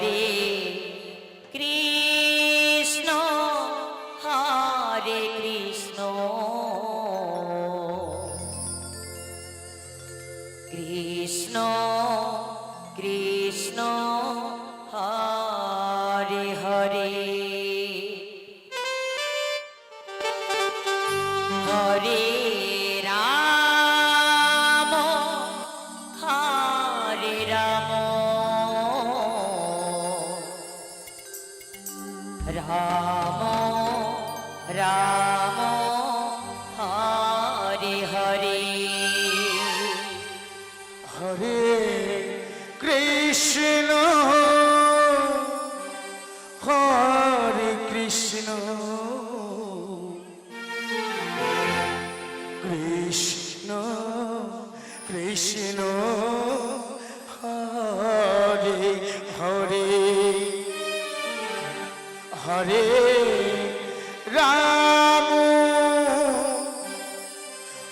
হরে কৃষ্ণ হরে কৃষ্ণ কৃষ্ণ কৃষ্ণ হরে হরে হরে রাম হরে রাম রাম রাম হরে হরে হরে কৃষ্ণ হরে কৃষ্ণ কৃষ্ণ কৃষ্ণ হরে হরে হরে রাম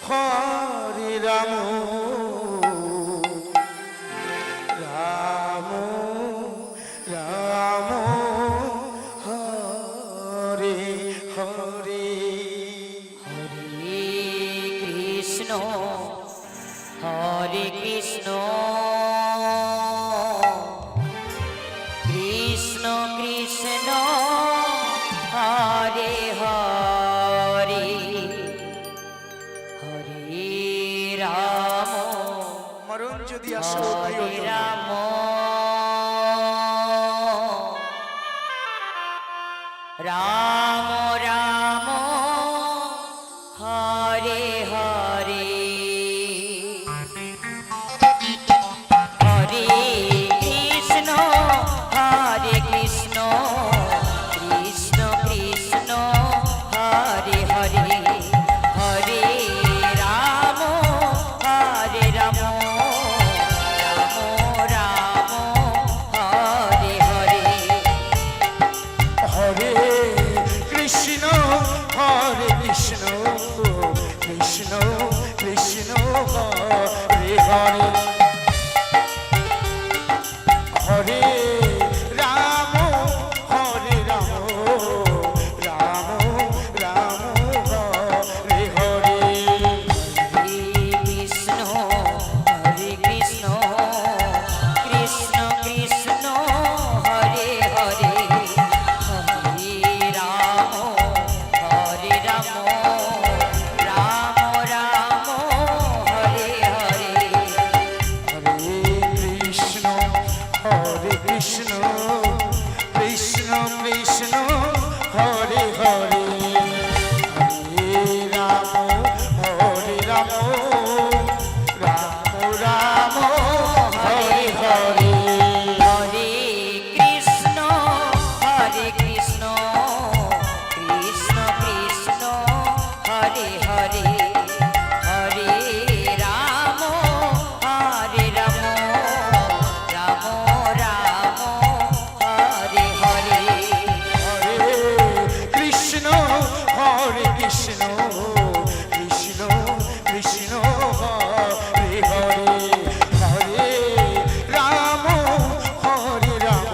হরে রাম রাম রাম হরে হরে হরে কৃষ্ণ হরে কৃষ্ণ কৃষ্ণ কৃষ্ণ হরে হরে হরে রাম মরণ যদি আসো হরে রাম রাম রাম হরে হরে হরে কৃষ্ণ হরে কৃষ্ণ কৃষ্ণ কৃষ্ণ হরে হরে হরে রাম হরে রাম রাম রাম হরে হরে হরে কৃষ্ণ হরে কৃষ্ণ কৃষ্ণ কৃষ্ণ হরে হরে হরে রাম হরে রাম রাম রাম হরে হরে হরে কৃষ্ণ হরে কৃষ্ণ কৃষ্ণ কৃষ্ণ হরে হরে হরে রাম হরে রাম রাম রাম হরে হরে হরে কৃষ্ণ হরে কৃষ্ণ কৃষ্ণ কৃষ্ণ হরে হরে হরে রাম হরে রাম রাম রাম হরে হরে হরে কৃষ্ণ হরে কৃষ্ণ কৃষ্ণ কৃষ্ণ হরে হরে হরে রাম হরে রাম রাম রাম হরে হরে হরে কৃষ্ণ হরে কৃষ্ণ কৃষ্ণ কৃষ্ণ হরে হরে হরে রাম হরে রাম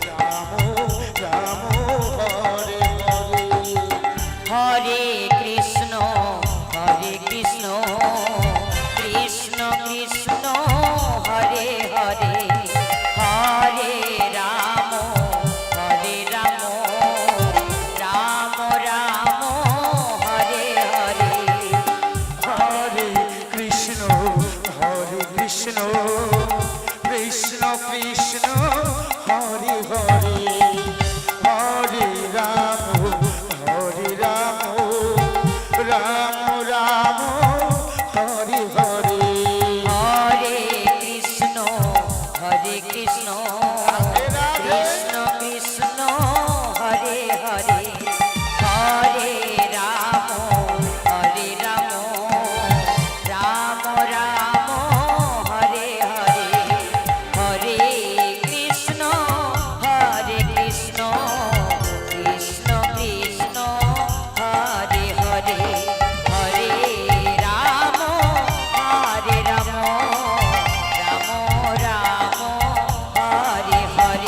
রাম রাম হরে হরে হরে কৃষ্ণ হরে কৃষ্ণ কৃষ্ণ কৃষ্ণ হরে হরে হরে রাম হরে রাম রাম রাম হরে হরে হরে কৃষ্ণ কৃষ্ণ কৃষ্ণ কৃষ্ণ হরে হরে হরে রাম রাম রাম হরে হরে হরে কৃষ্ণ হরে কৃষ্ণ কৃষ্ণ কৃষ্ণ হরে হরে হরে রাম রাম রাম হরে হরে হরে কৃষ্ণ হরে কৃষ্ণ কৃষ্ণ কৃষ্ণ হরে হরে হরে রাম রাম রাম হরে হরে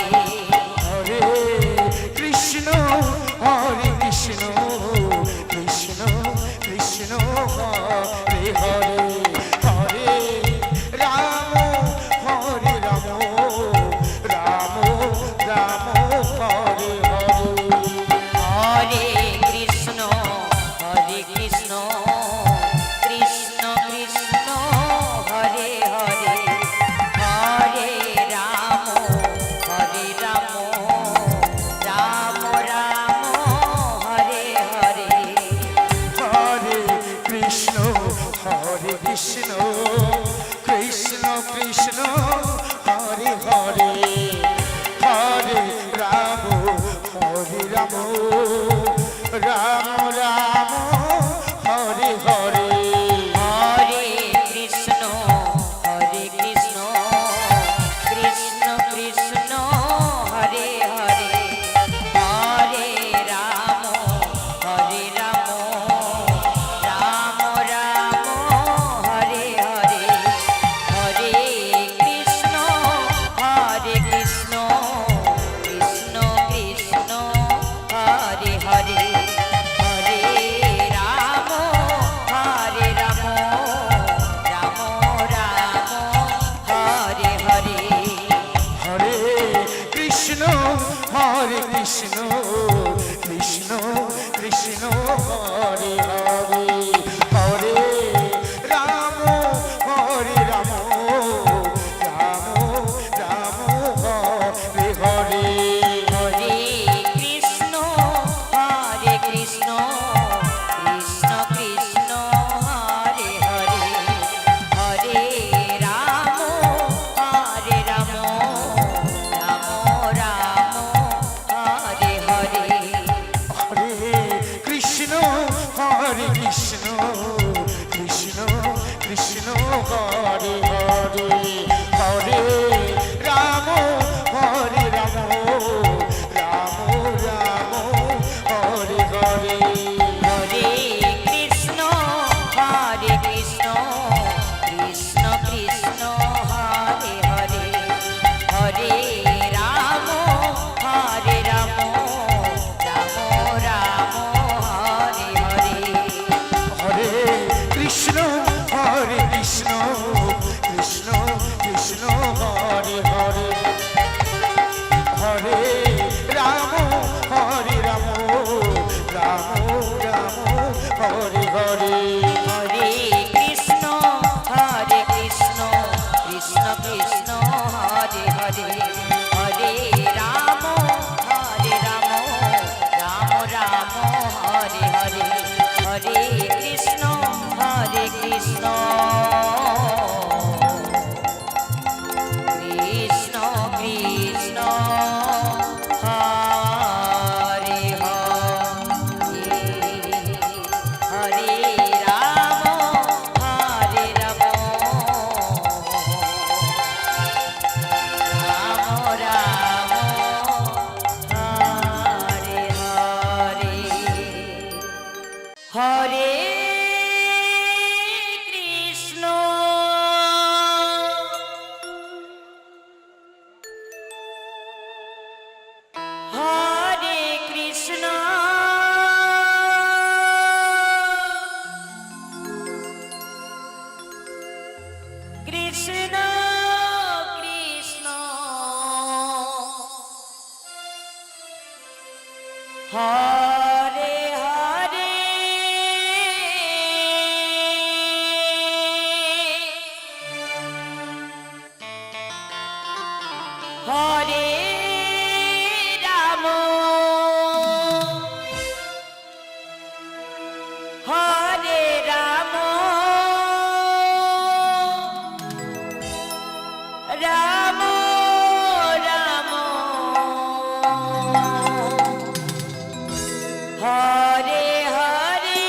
হরে কৃষ্ণ কৃষ্ণ কৃষ্ণ হরে হরে হরে রাম হরে রাম রাম রাম হরে হরে হরে কৃষ্ণ কৃষ্ণ কৃষ্ণ হরে হরে হরে রাম রাম রাম হরে হরে হরে কৃষ্ণ কৃষ্ণ কৃষ্ণ কৃষ্ণ হরে হরে হরে রাম রাম রাম হরে হরে হরে কৃষ্ণ কৃষ্ণ কৃষ্ণ হরে হরে হরে রাম রাম রাম হরে হরে হরে কৃষ্ণ কৃষ্ণ কৃষ্ণ কৃষ্ণ হরে হরে হরে রাম রাম রাম রাম হরে হরে হরে কৃষ্ণ কৃষ্ণ কৃষ্ণ হরে হরে হরে রাম রাম রাম হরে হরে হরে কৃষ্ণ কৃষ্ণ কৃষ্ণ কৃষ্ণ হরে হরে হরে রাম রাম রাম হরে হরে হরে কৃষ্ণ হরে কৃষ্ণ কৃষ্ণ কৃষ্ণ হরে হরে হরে রাম হরে রাম রাম রাম হরে হরে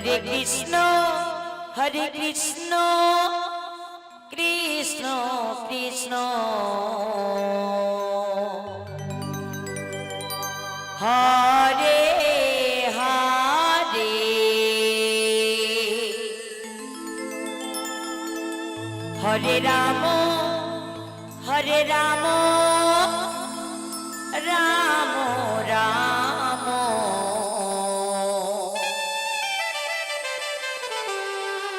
হরে কৃষ্ণ কৃষ্ণ কৃষ্ণ হরে হরে হরে রাম রাম রাম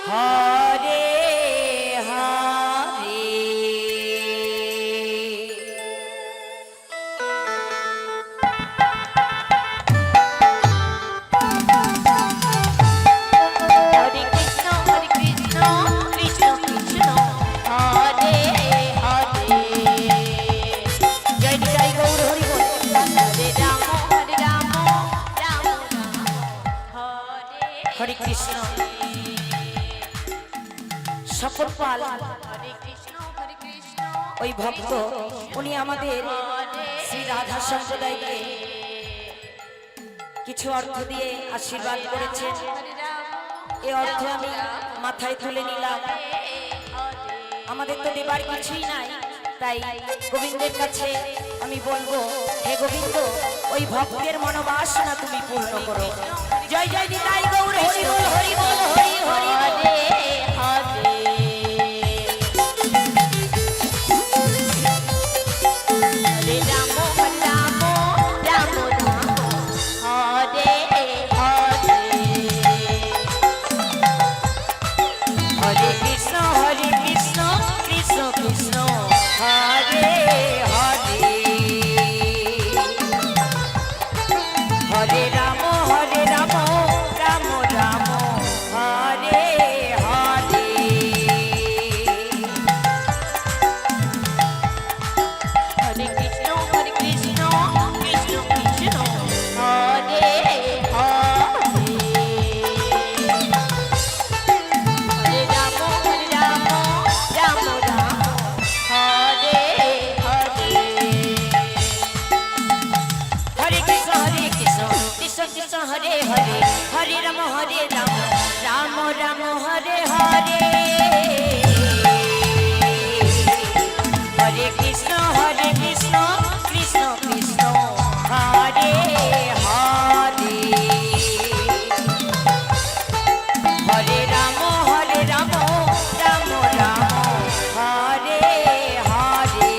হরে হরে হরে কৃষ্ণ কৃষ্ণ কৃষ্ণ হরে হরে জয় জয় গৌর হরি বল হরে রাম রাম রাম হরে হরে কৃষ্ণ সকল পাল ওই ভক্ত উনি আমাদের শ্রী রাধা সম্প্রদায়কে কিছু অর্থ দিয়ে আশীর্বাদ করেছেন। এই অর্থ আমি মাথায় তুলে নিলাম। আমাদের তো দেবার কিছুই নাই, তাই গোবিন্দের কাছে আমি বলবো, হে গোবিন্দ, ওই ভক্তের মনোবাসনা তুমি পূর্ণ করো। জয় জয় নিতাই গৌর হরি বল হরি বল হরি হরি হরে হরে হরে রাম রাম রাম রাম হরে হরে হরে কৃষ্ণ কৃষ্ণ কৃষ্ণ হরে হরে হরে রাম রাম রাম হরে হরে হরে কৃষ্ণ কৃষ্ণ কৃষ্ণ হরে হরে হরে রাম রাম রাম হরে হরে হরে কৃষ্ণ কৃষ্ণ কৃষ্ণ হরে হরে হরে রাম রাম রাম হরে হরে হরে কৃষ্ণ কৃষ্ণ কৃষ্ণ হরে হরে হরে রাম রাম রাম হরে হরে হরে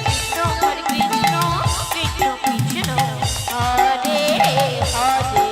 কৃষ্ণ কৃষ্ণ কৃষ্ণ হরে হরে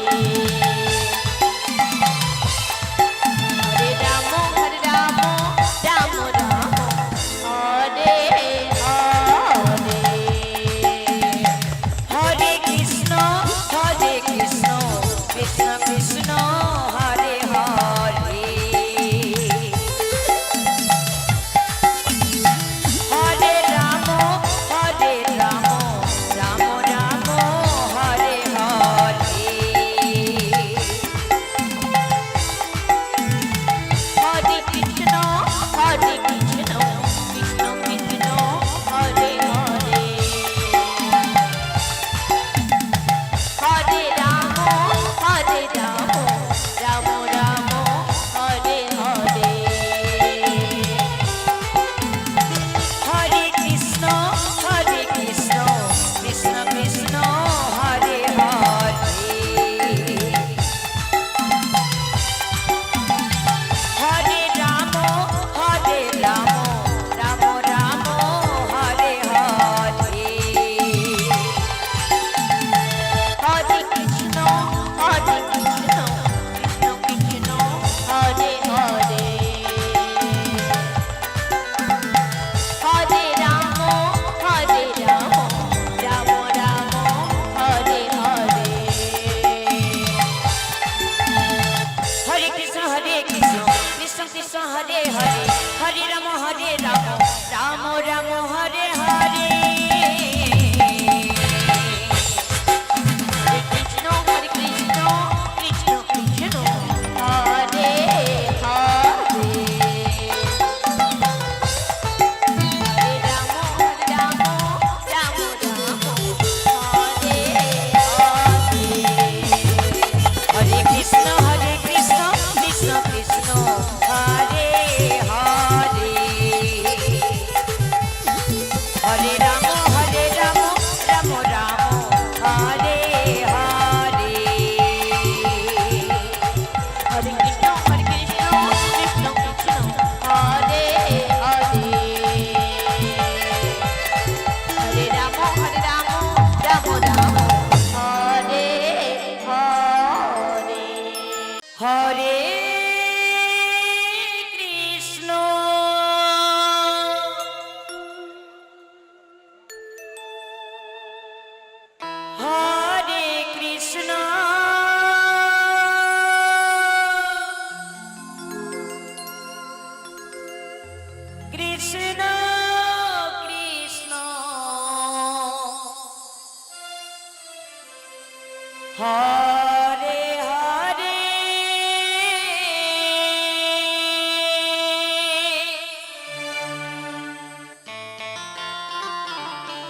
হরে হরে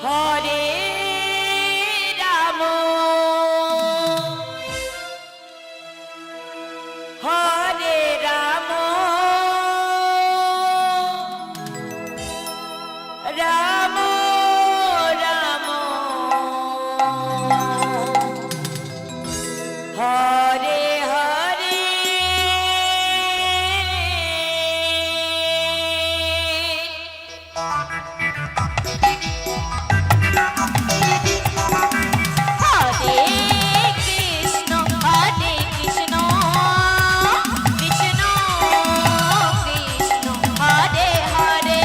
হরে রাম হরে রাম রাম রাম হরে হরে হরে কৃষ্ণ কৃষ্ণ কৃষ্ণ হরে হরে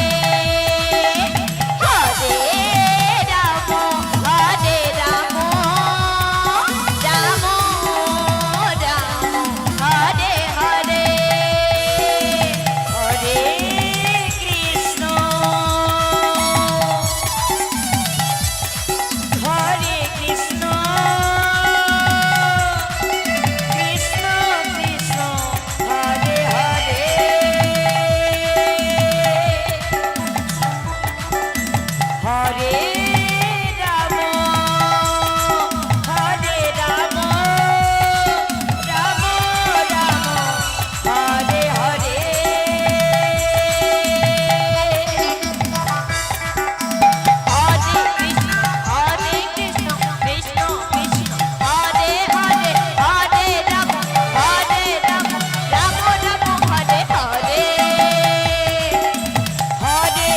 হরে রাম রাম রাম হরে হরে হরে কৃষ্ণ হরে কৃষ্ণ কৃষ্ণ কৃষ্ণ হরে হরে হরে রাম হরে রাম রাম রাম হরে হরে হরে কৃষ্ণ কৃষ্ণ কৃষ্ণ হরে হরে হরে রাম রাম রাম হরে হরে হরে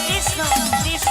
কৃষ্ণ কৃষ্ণ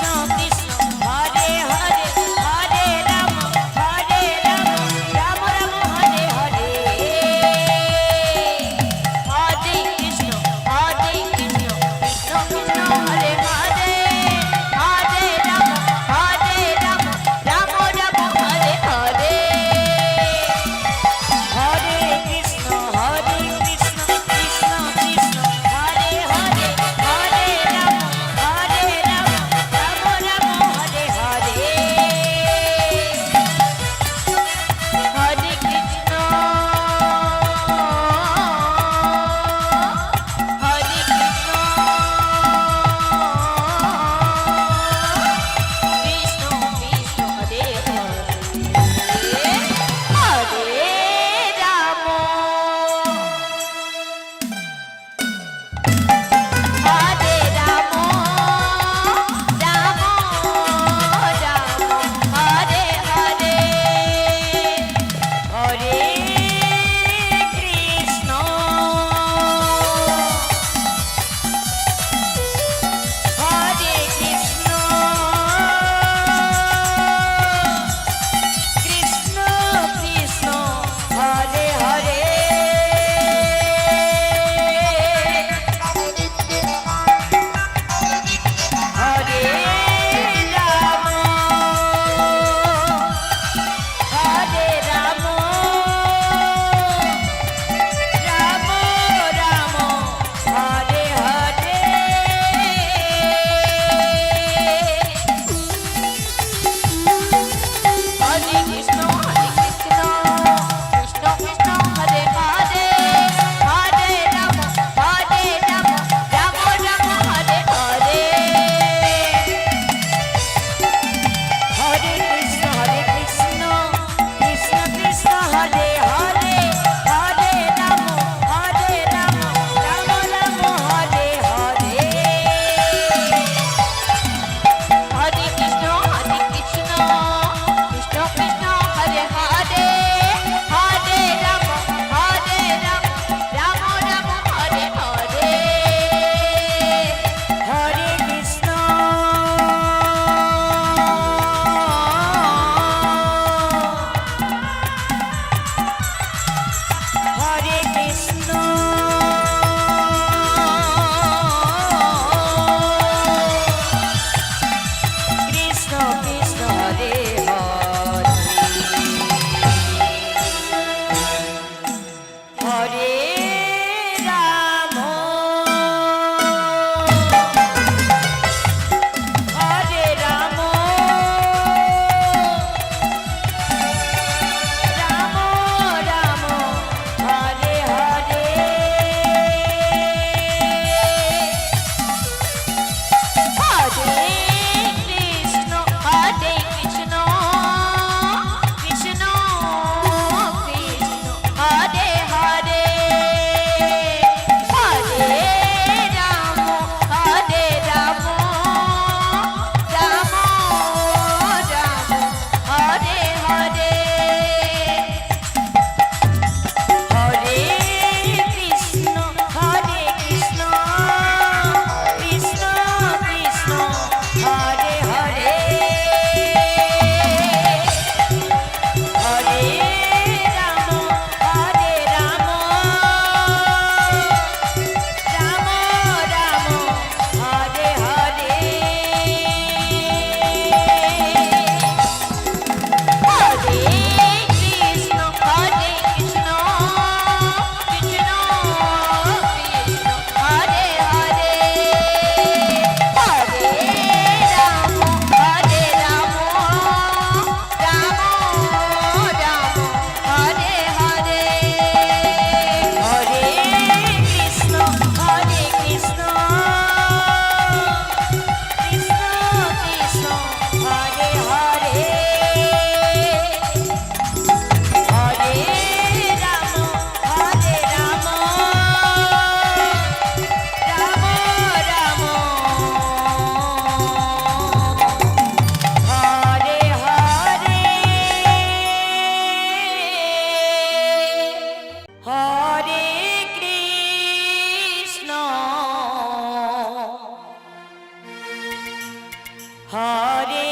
হরে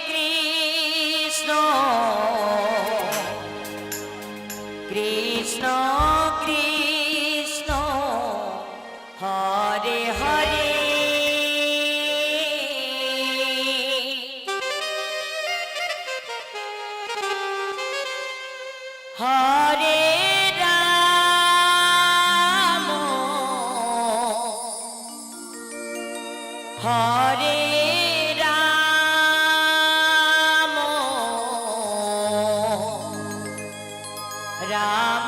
কৃষ্ণ কৃষ্ণ কৃষ্ণ হরে হরে হরে রাম হরে রাম রাম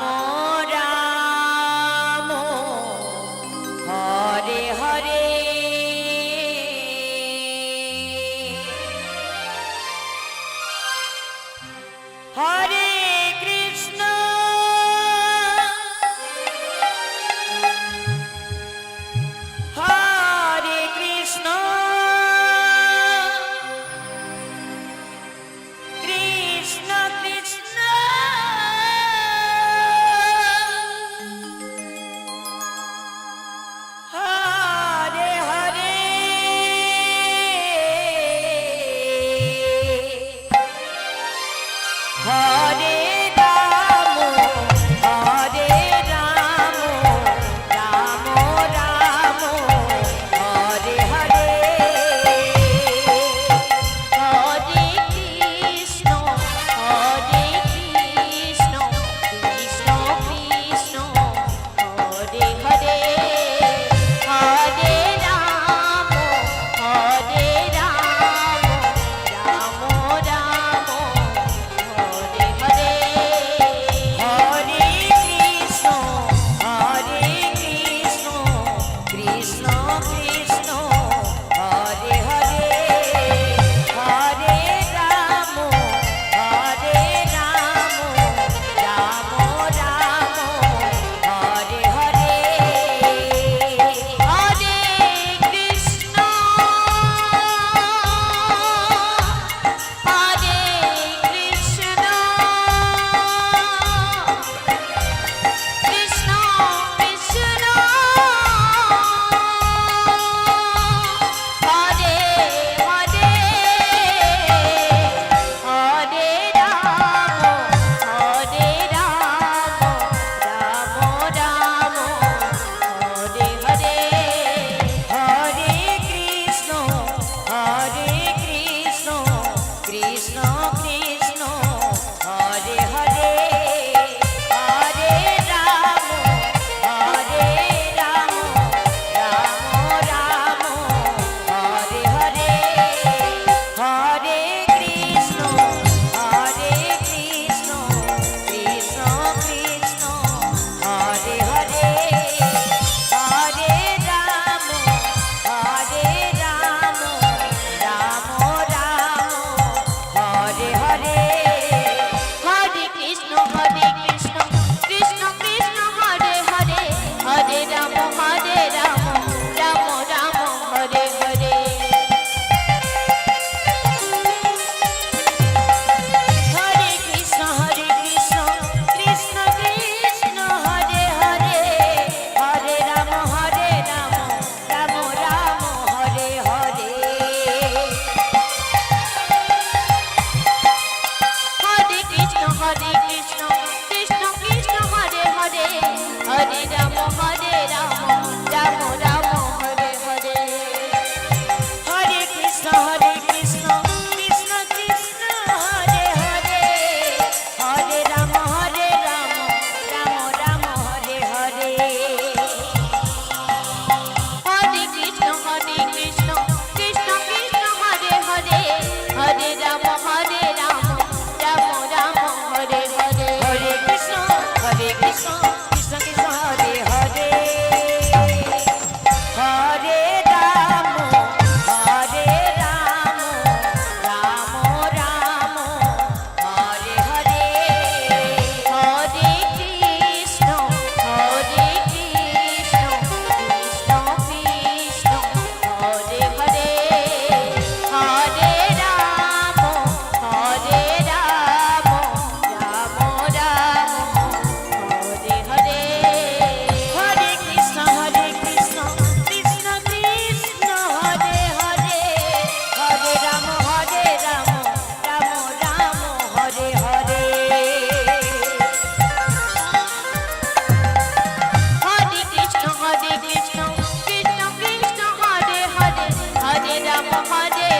রাম হরে হরে হরে কৃষ্ণ হরে কৃষ্ণ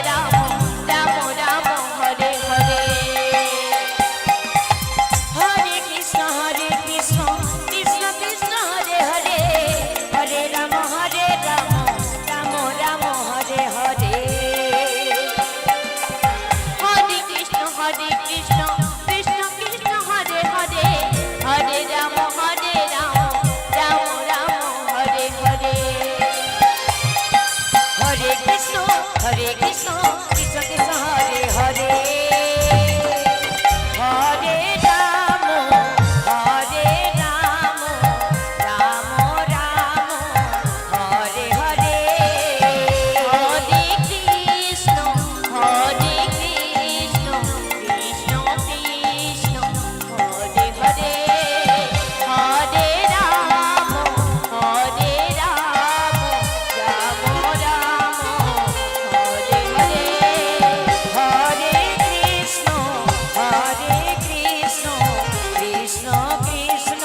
রাম রাম রাম হরে হরে হরে কৃষ্ণ কৃষ্ণ কৃষ্ণ হরে হরে হরে রাম রাম রাম হরে হরে হরে কৃষ্ণ কৃষ্ণ কৃষ্ণ কৃষ্ণ হরে হরে হরে রাম রাম রাম হরে হরে হরে কৃষ্ণ কৃষ্ণ কৃষ্ণ হরে হরে হরে রাম রাম রাম হরে হরে হরে কৃষ্ণ কৃষ্ণ কৃষ্ণ কৃষ্ণ হরে হরে হরে রাম রাম রাম হরে হরে হরে কৃষ্ণ কৃষ্ণ কৃষ্ণ কৃষ্ণ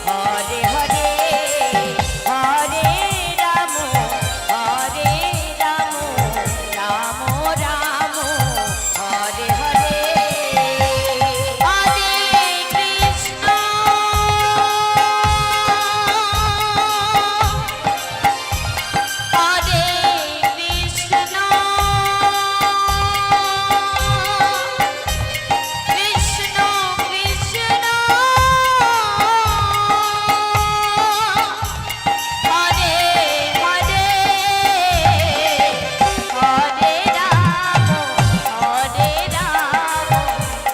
হরে হরে হরে রাম রাম রাম হরে হরে হরে কৃষ্ণ হরে কৃষ্ণ কৃষ্ণ কৃষ্ণ হরে হরে হরে রাম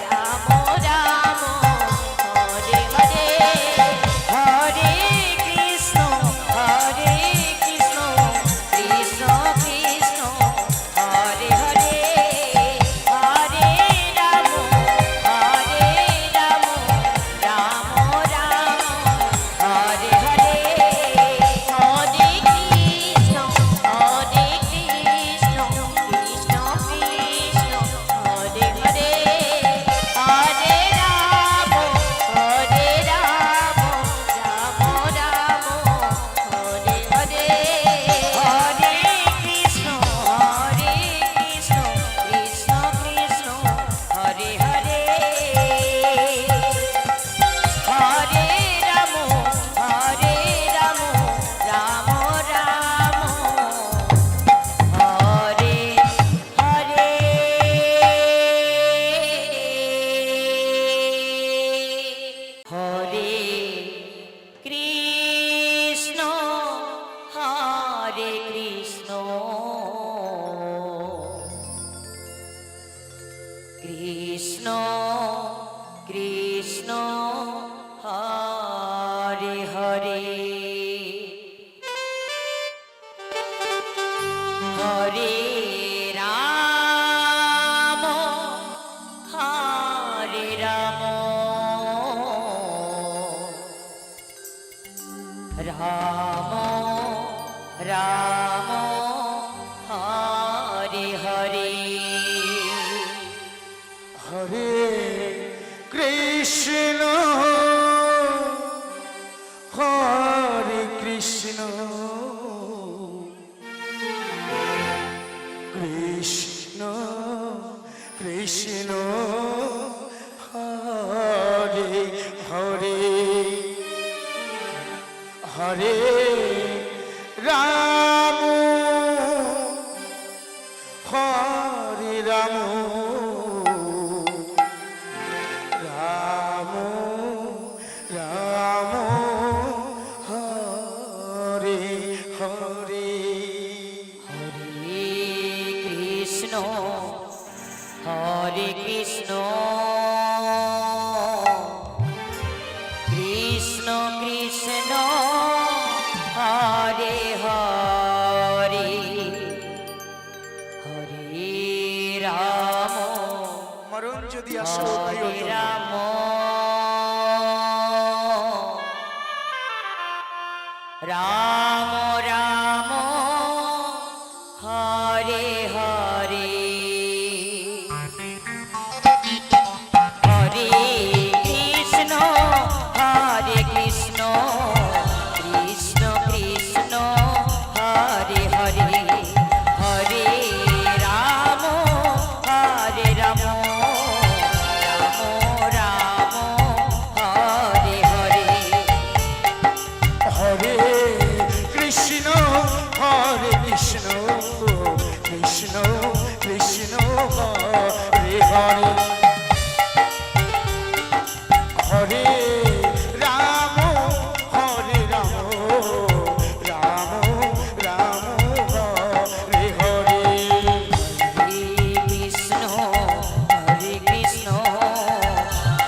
রাম রাম হরে হরে হরে কৃষ্ণ কৃষ্ণ কৃষ্ণ কৃষ্ণ হরে হরে হরে রাম রাম রাম হরে হরে হরে কৃষ্ণ কৃষ্ণ কৃষ্ণ কৃষ্ণ হরে হরে হরে রাম রাম রাম হরে হরে হরে কৃষ্ণ কৃষ্ণ কৃষ্ণ হরে হরে হরে রাম রাম রাম হরে হরে হরে কৃষ্ণ কৃষ্ণ কৃষ্ণ হরে হরে হরে রাম রাম রাম হরে হরে হরে কৃষ্ণ কৃষ্ণ কৃষ্ণ কৃষ্ণ হরে হরে হরে রাম রাম রাম রাম হরে হরে হরে কৃষ্ণ কৃষ্ণ কৃষ্ণ হরে হরে হরে রাম মরণ যদি আসে হরে রাম রাম রাম হরে হরে হরে কৃষ্ণ কৃষ্ণ কৃষ্ণ হরে হরে হরে রাম হরে হরে রাম হরে রাম রাম রাম হরে হরে হরে কৃষ্ণ হরে কৃষ্ণ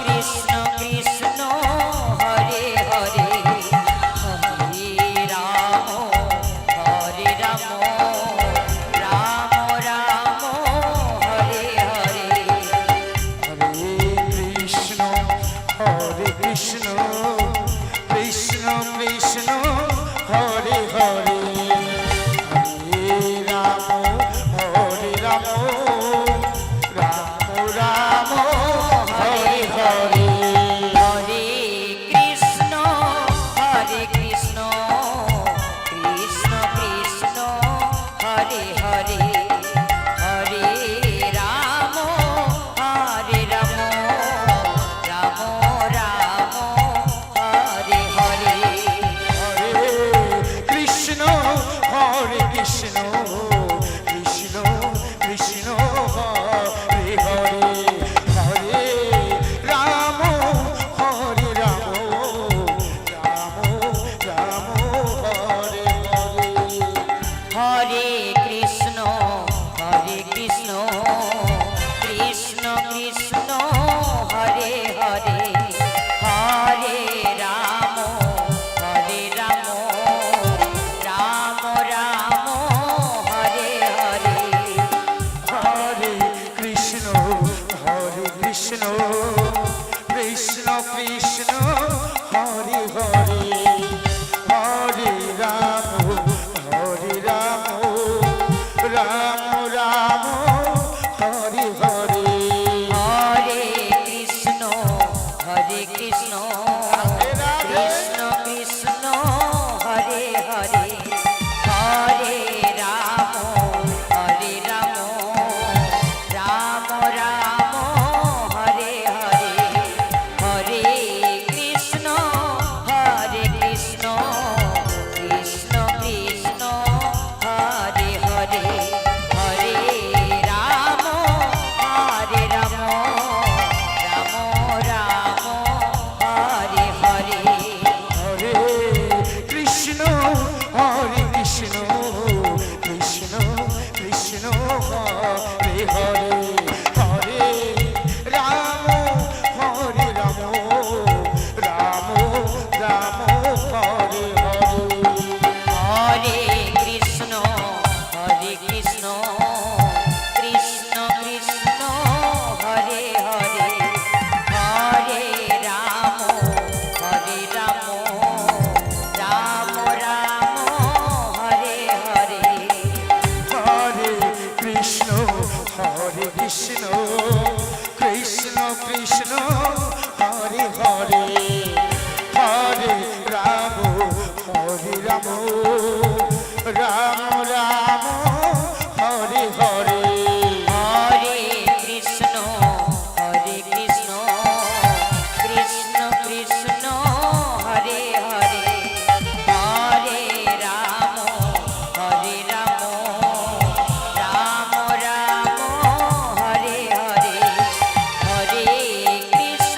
কৃষ্ণ কৃষ্ণ হরে হরে হরে রাম হরে রাম রাম রাম হরে হরে হরে কৃষ্ণ কৃষ্ণ কৃষ্ণ কৃষ্ণ হরে হরে হরে রাম রাম রাম হরে হরে হরে কৃষ্ণ কৃষ্ণ কৃষ্ণ কৃষ্ণ হরে হরে হরে রাম রাম রাম রাম হরে হরে হরে কৃষ্ণ কৃষ্ণ কৃষ্ণ কৃষ্ণ হরে হরে হরে রাম রাম রাম হরে হরে হরে কৃষ্ণ কৃষ্ণ কৃষ্ণ কৃষ্ণ হরে হরে হরে রাম রাম রাম রাম হরে হরে হরে কৃষ্ণ কৃষ্ণ কৃষ্ণ কৃষ্ণ হরে হরে হরে রাম রাম রাম হরে হরে হরে কৃষ্ণ কৃষ্ণ কৃষ্ণ কৃষ্ণ হরে হরে হরে রাম রাম রাম রাম হরে হরে হরে কৃষ্ণ কৃষ্ণ কৃষ্ণ কৃষ্ণ হরে হরে হরে রাম রাম রাম রাম হরে হরে হরে কৃষ্ণ কৃষ্ণ কৃষ্ণ কৃষ্ণ হরে হরে হরে রাম রাম রাম রাম হরে হরে হরে কৃষ্ণ কৃষ্ণ কৃষ্ণ কৃষ্ণ হরে হরে হরে রাম রাম রাম রাম হরে হরে হরে কৃষ্ণ কৃষ্ণ কৃষ্ণ কৃষ্ণ হরে হরে হরে রাম রাম রাম হরে হরে হরে কৃষ্ণ কৃষ্ণ কৃষ্ণ কৃষ্ণ হরে হরে হরে রাম রাম রাম রাম হরে হরে হরে কৃষ্ণ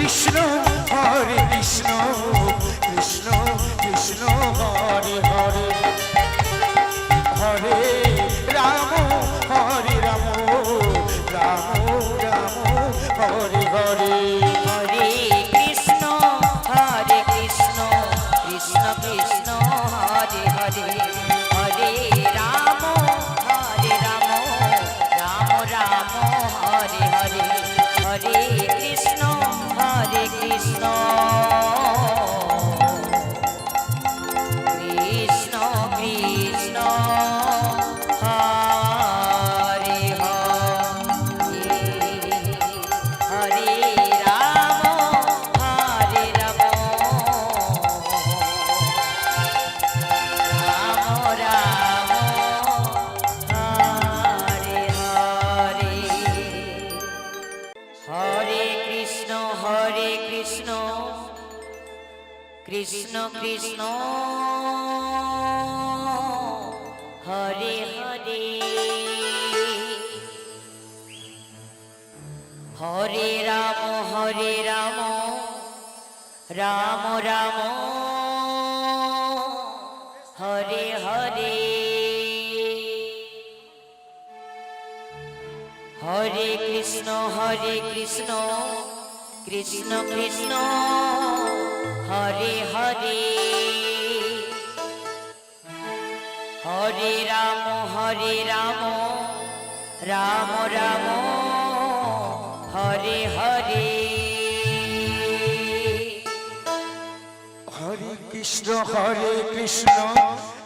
কৃষ্ণ হরে কৃষ্ণ কৃষ্ণ কৃষ্ণ হরে হরে হরে রাম হরে রাম রাম রাম হরে হরে হরে কৃষ্ণ কৃষ্ণ কৃষ্ণ হরে হরে হরে রাম রাম রাম হরে হরে হরে কৃষ্ণ কৃষ্ণ কৃষ্ণ কৃষ্ণ হরে হরে হরে রাম রাম রাম হরে হরে হরে কৃষ্ণ কৃষ্ণ কৃষ্ণ হরে হরে হরে রাম রাম রাম হরে হরে হরে কৃষ্ণ কৃষ্ণ কৃষ্ণ হরে হরে হরে রাম রাম রাম হরে হরে হরে কৃষ্ণ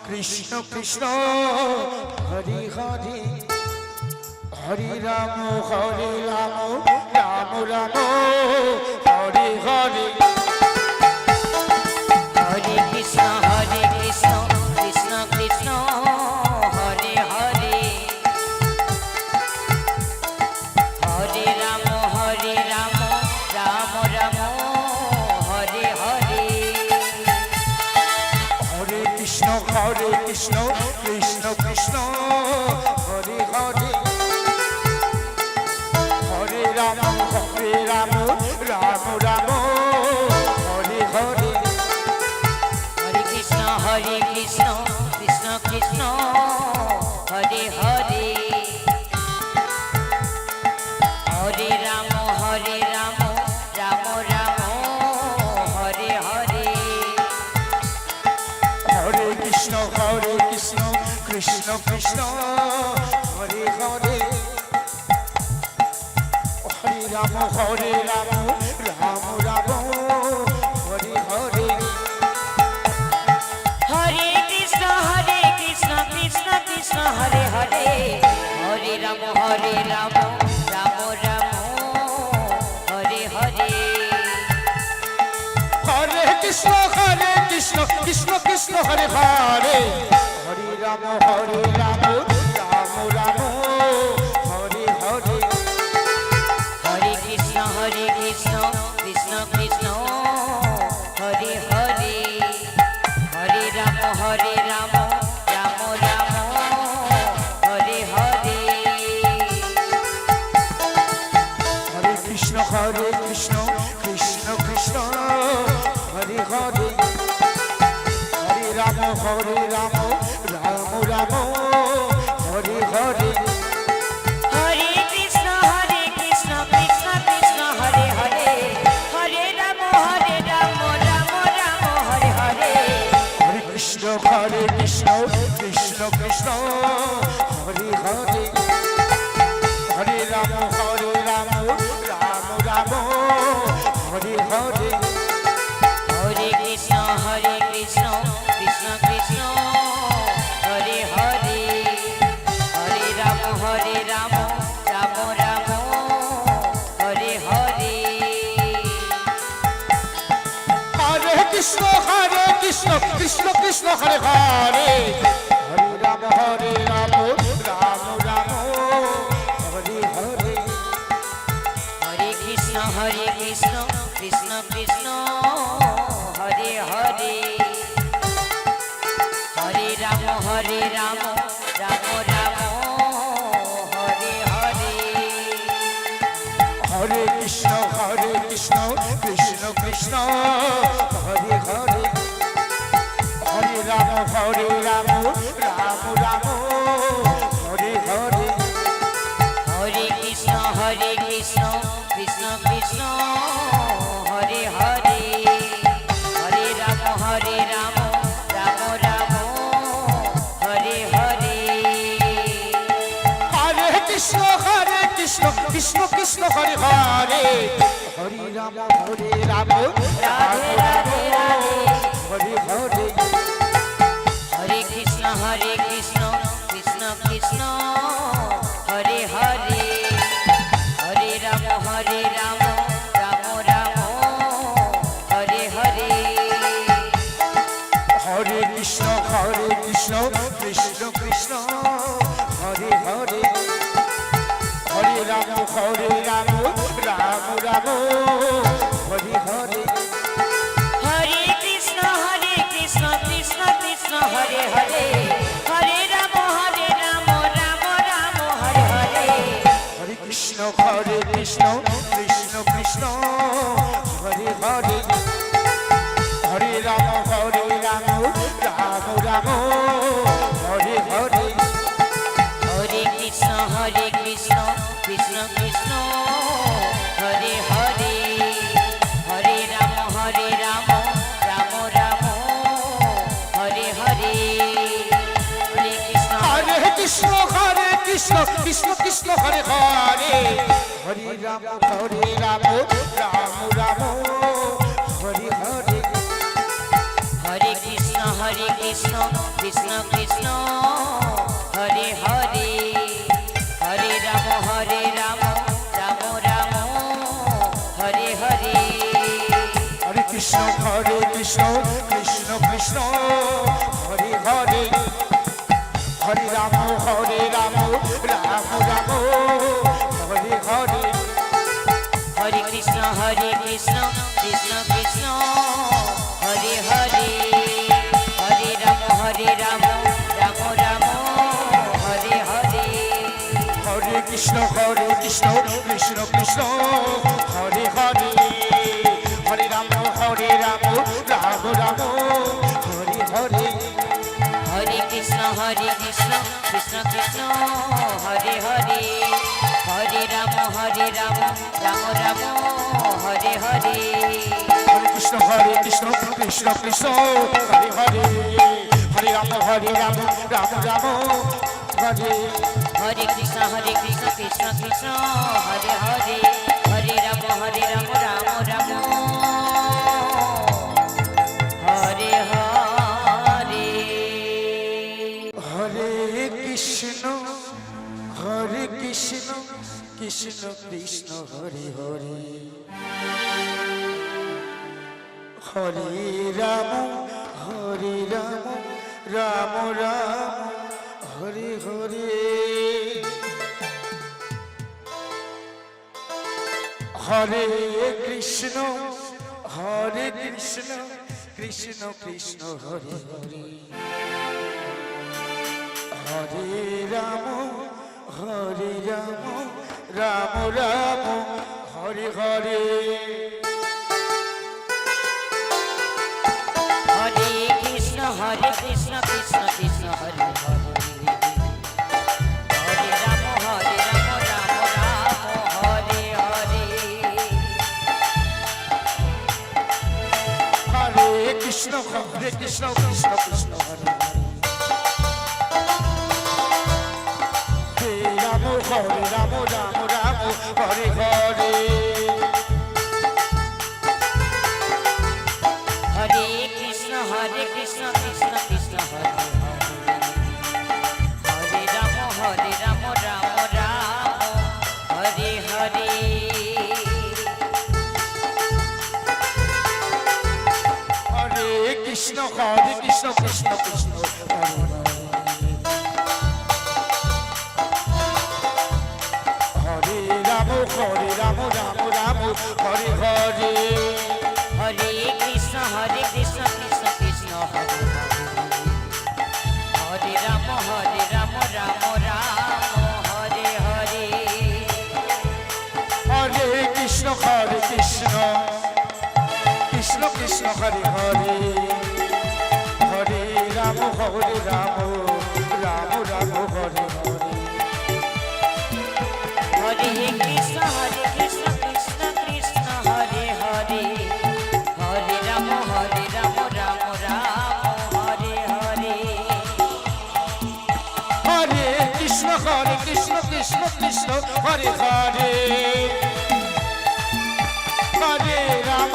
কৃষ্ণ কৃষ্ণ হরে হরে হরে রাম রাম রাম রাম হরে হরে হরে কৃষ্ণ কৃষ্ণ কৃষ্ণ হরে হরে হরে রাম রাম রাম হরে হরে হরে কৃষ্ণ কৃষ্ণ কৃষ্ণ হরে হরে হরে রাম রাম রাম হরে হরে হরে কৃষ্ণ কৃষ্ণ কৃষ্ণ হরে হরে হরে রাম রাম রাম হরে হরে হরে কৃষ্ণ কৃষ্ণ কৃষ্ণ হরে হরে হরে রাম রাম রাম হরে হরে হরে কৃষ্ণ কৃষ্ণ কৃষ্ণ হরে হরে হরে রাম রাম রাম হরে হরে হরে কৃষ্ণ কৃষ্ণ কৃষ্ণ হরে হরে হরে রাম রাম রাম হরে হরে হরে কৃষ্ণ কৃষ্ণ কৃষ্ণ হরে হরে হরে রাম রাম রাম হরে হরে হরে কৃষ্ণ কৃষ্ণ কৃষ্ণ হরে হরে হরে রাম রাম রাম হরে হরে হরে কৃষ্ণ কৃষ্ণ কৃষ্ণ হরে হরে হরে রাম রাম রাম হরে হরে হরে কৃষ্ণ কৃষ্ণ কৃষ্ণ হরে হরে হরে রাম রাম রাম হরে হরে হরে কৃষ্ণ কৃষ্ণ কৃষ্ণ হরে হরে হরে রাম রাম রাম হরে হরে হরে কৃষ্ণ কৃষ্ণ কৃষ্ণ হরে হরে হরে রাম রাম রাম হরে হরে হরে কৃষ্ণ কৃষ্ণ কৃষ্ণ হরে হরে হরে রাম রাম রাম হরে হরে হরে কৃষ্ণ কৃষ্ণ কৃষ্ণ কৃষ্ণ হরে হরে হরে রাম রাম রাম হরে হরে হরে কৃষ্ণ কৃষ্ণ কৃষ্ণ হরে হরে হরে রাম রাম রাম হরে হরে হরে কৃষ্ণ কৃষ্ণ কৃষ্ণ হরে হরে হরে রাম রাম রাধে রাধে রাধে হরে হরে হরে কৃষ্ণ কৃষ্ণ কৃষ্ণ হরে হরে হরে রাম রাম রাম হরে হরে হরে কৃষ্ণ কৃষ্ণ কৃষ্ণ হরে হরে হরে রাম রাম রাম হরে হরে হরে কৃষ্ণ কৃষ্ণ কৃষ্ণ হরে হরে হরে রাম রাম রাম হরে হরে হরে কৃষ্ণ কৃষ্ণ কৃষ্ণ হরে হরে হরে রাম রাম রাম হরে হরে হরে কৃষ্ণ কৃষ্ণ কৃষ্ণ হরে হরে হরে রাম রাম রাম হরে হরে হরে কৃষ্ণ কৃষ্ণ কৃষ্ণ হরে হরে হরে রাম রাম রাম হরে হরে হরে কৃষ্ণ কৃষ্ণ কৃষ্ণ হরে হরে হরে রাম রাম হরে হরে হরে কৃষ্ণ কৃষ্ণ কৃষ্ণ হরে হরে হরে রাম রাম রাম হরে হরে হরে কৃষ্ণ কৃষ্ণ কৃষ্ণ হরে হরে হরে রাম রাম রাম হরে হরে হরে কৃষ্ণ কৃষ্ণ কৃষ্ণ হরে হরে হরে রাম রাম রাম হরে হরে হরে কৃষ্ণ কৃষ্ণ কৃষ্ণ হরে হরে হরে রাম রাম রাম হরে হরে হরে কৃষ্ণ কৃষ্ণ কৃষ্ণ হরে হরে হরে রাম রাম হরে হরে কৃষ্ণ কৃষ্ণ কৃষ্ণ হরে হরে হরে রাম রাম রাম হরে হরে হরে কৃষ্ণ কৃষ্ণ কৃষ্ণ হরে হরে হরে রাম রাম রাম হরে হরে হরে কৃষ্ণ কৃষ্ণ কৃষ্ণ হরে হরে হরে রাম রাম রাম হরে হরে হরে কৃষ্ণ কৃষ্ণ কৃষ্ণ হরে হরে হরে রাম রাম হরে হরে হরে কৃষ্ণ কৃষ্ণ কৃষ্ণ হরে হরে রাম রাম হরে হরে হরে কৃষ্ণ কৃষ্ণ কৃষ্ণ হরে হরে রাম রাম হরে হরে হরে কৃষ্ণ কৃষ্ণ কৃষ্ণ হরে হরে রাম রাম হরে হরে হরে কৃষ্ণ কৃষ্ণ কৃষ্ণ হরে হরে রাম রাম হরে হরে হরে কৃষ্ণ কৃষ্ণ হরে হরে হরে রাম রাম রাম হরে হরে হরে কৃষ্ণ কৃষ্ণ কৃষ্ণ হরে হরে হরে রাম রাম রাম হরে হরে হরে কৃষ্ণ কৃষ্ণ কৃষ্ণ হরে হরে হরে রাম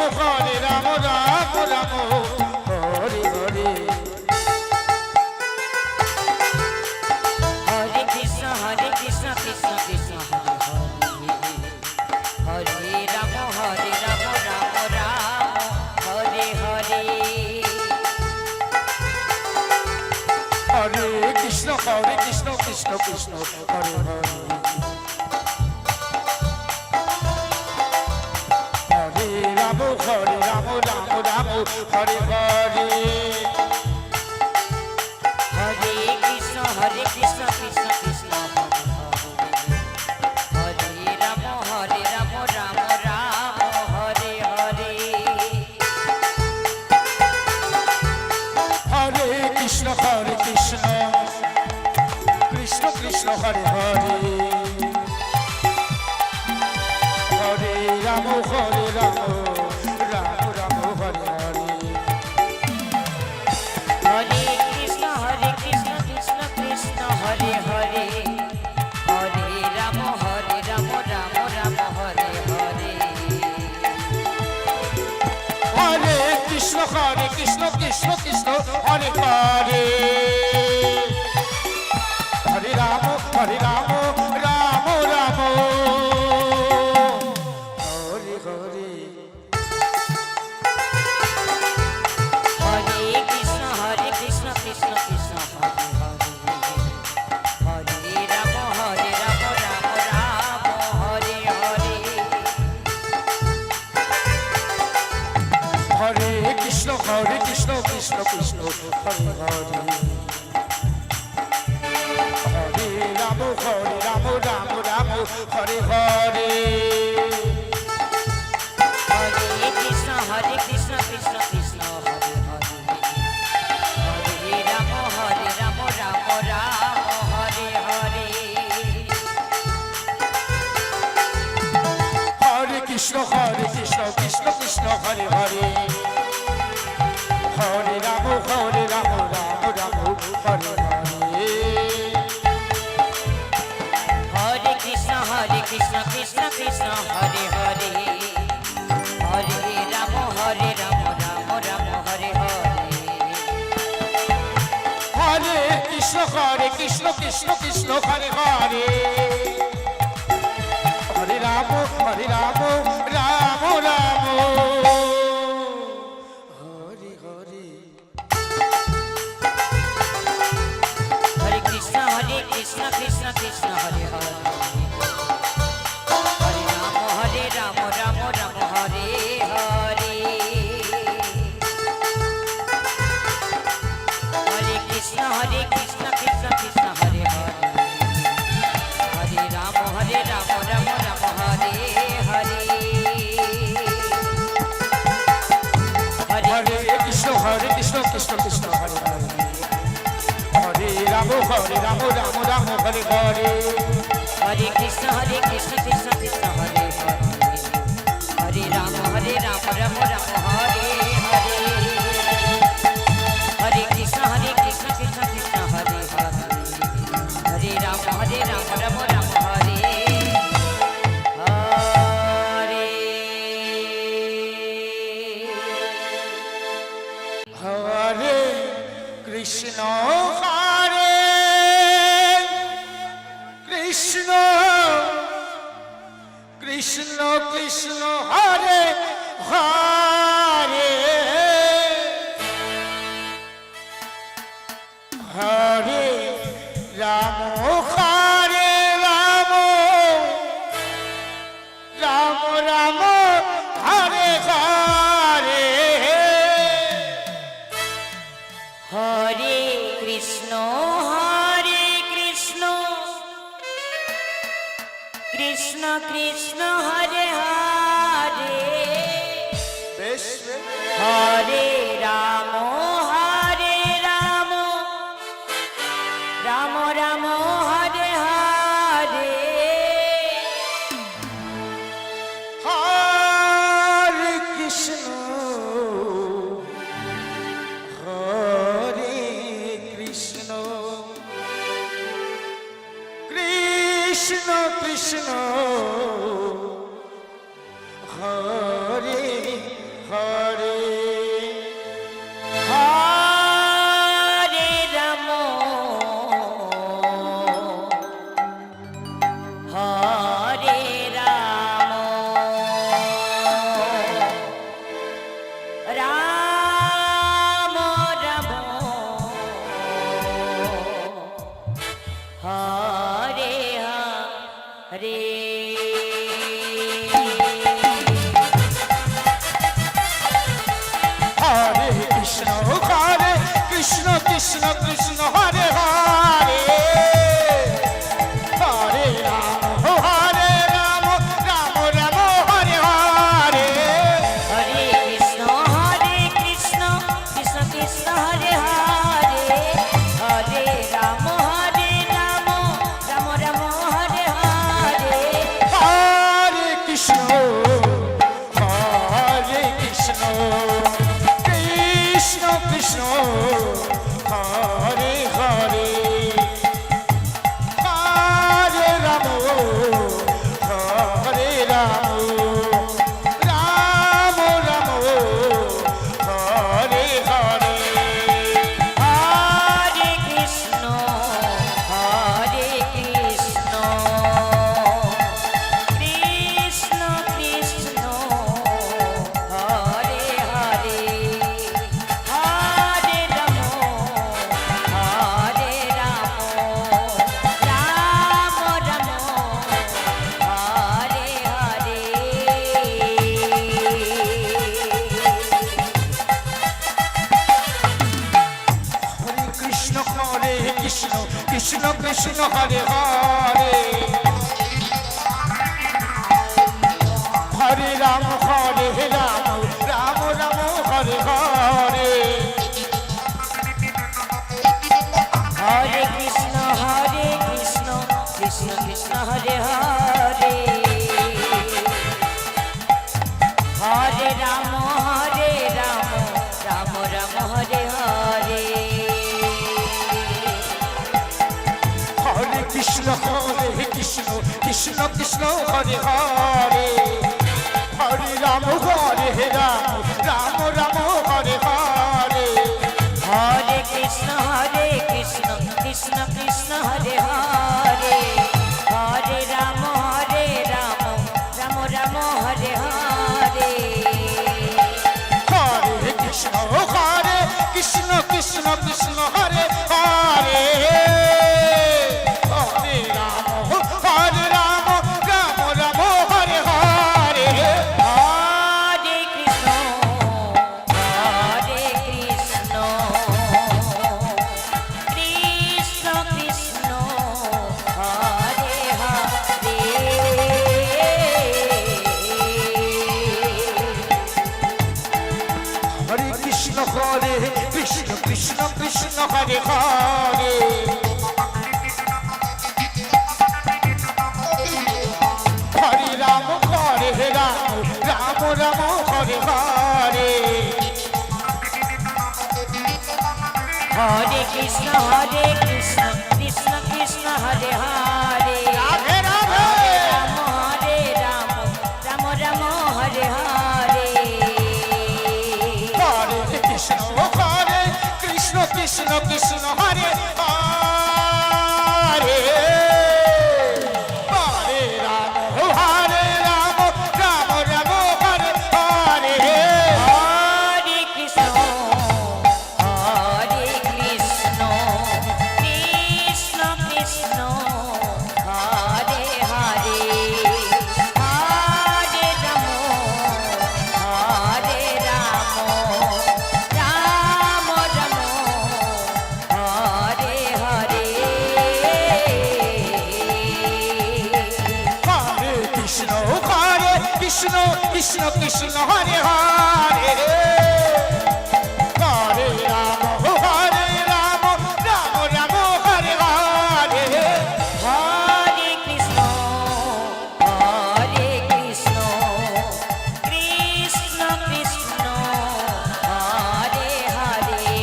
রাম রাম হরে হরে হরে কৃষ্ণ কৃষ্ণ কৃষ্ণ হরে হরে হরে রাম রাম রাম হরে হরে হরে কৃষ্ণ কৃষ্ণ কৃষ্ণ হরে হরে হরে রাম রাম হরে হরে হরে কৃষ্ণ কৃষ্ণ কৃষ্ণ হরে রাম রাম রাম হরে হরে হরে কৃষ্ণ কৃষ্ণ কৃষ্ণ হরে হরে হরে রাম রাম রাম হরে হরে হরে কৃষ্ণ কৃষ্ণ কৃষ্ণ হরে হরে হরে রাম রাম রাম হরে হরে হরে কৃষ্ণ কৃষ্ণ কৃষ্ণ হরে হরে হরে রাম রাম রাম হরে হরে হরে কৃষ্ণ কৃষ্ণ কৃষ্ণ হরে হরে হরে রাম রাম রাম হরে হরে হরে কৃষ্ণ কৃষ্ণ হরে হরে হরে রাম রাম হরে হরে হরে কৃষ্ণ কৃষ্ণ কৃষ্ণ হরে হরে হরে রাম রাম রাম হরে হরে হরে কৃষ্ণ কৃষ্ণ হরে হরে হরে রাম রাম হরে হরে হরে কৃষ্ণ কৃষ্ণ কৃষ্ণ হরে হরে হরে রাম রাম রাম হরে হরে হরে কৃষ্ণ কৃষ্ণ হরে হরে হরে রাম রাম রাম হরে হরে হরে কৃষ্ণ কৃষ্ণ কৃষ্ণ হরে হরে হরে রাম রাম রাম হরে হরে হরে কৃষ্ণ কৃষ্ণ কৃষ্ণ হরে হরে হরে রাম রাম রাম হরে হরে হরে কৃষ্ণ কৃষ্ণ হরে হরে হরে রাম রাম হরে হরে হরে কৃষ্ণ কৃষ্ণ কৃষ্ণ হরে হরে হরে রাম রাম রাম হরে হরে হরে কৃষ্ণ কৃষ্ণ কৃষ্ণ হরে হরে হরে রাম রাম রাম হরে হরে হরে কৃষ্ণ হরে কৃষ্ণ কৃষ্ণ কৃষ্ণ হরে হরে হরে রাম হরে রাম রাম রাম হরে হরে হরে কৃষ্ণ কৃষ্ণ কৃষ্ণ হরে হরে বেশ কৃষ্ণ হরে হরে হরে রাম হরে রাম রাম রাম হরে হরে হরে কৃষ্ণ কৃষ্ণ কৃষ্ণ কৃষ্ণ হরে হরে হরে রাম রাম রাম হরে হরে হরে কৃষ্ণ কৃষ্ণ কৃষ্ণ হরে হরে হরে রাম রাম রাম হরে হরে হরে কৃষ্ণ কৃষ্ণ কৃষ্ণ হরে হরে হরে রাম হরে রাম রাম রাম হরে হরে হরে কৃষ্ণ কৃষ্ণ কৃষ্ণ হরে হরে হরে রাম রাম রাম হরে হরে হরে কৃষ্ণ কৃষ্ণ কৃষ্ণ হরে হরে হরে রাম রাম রাম হরে হরে হরে কৃষ্ণ কৃষ্ণ কৃষ্ণ হরে হরে হরে রাম রাম রাম হরে হরে হরে কৃষ্ণ কৃষ্ণ কৃষ্ণ হরে হরে হরে রাম রাম রাম হরে হরে হরে কৃষ্ণ কৃষ্ণ কৃষ্ণ হরে হরে হরে রাম রাম রাম হরে হরে হরে কৃষ্ণ কৃষ্ণ কৃষ্ণ হরে হরে হরে রাম রাম রাম হরে হরে হরে কৃষ্ণ কৃষ্ণ কৃষ্ণ হরে হরে হরে কৃষ্ণ কৃষ্ণ কৃষ্ণ হরে হরে হরে রাম রাম রাম হরে হরে হরে কৃষ্ণ কৃষ্ণ কৃষ্ণ হরে হরে রাধে রাধে রাম রাম হরে হরে হরে কৃষ্ণ কৃষ্ণ কৃষ্ণ হরে হরে হরে রাম রাম রাম হরে হরে হরে কৃষ্ণ কৃষ্ণ কৃষ্ণ হরে হরে হরে রাম রাম রাম হরে হরে হরে কৃষ্ণ কৃষ্ণ কৃষ্ণ হরে হরে হরে রাম রাম রাম হরে হরে হরে কৃষ্ণ কৃষ্ণ কৃষ্ণ হরে হরে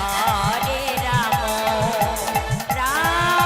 হরে রাম রাম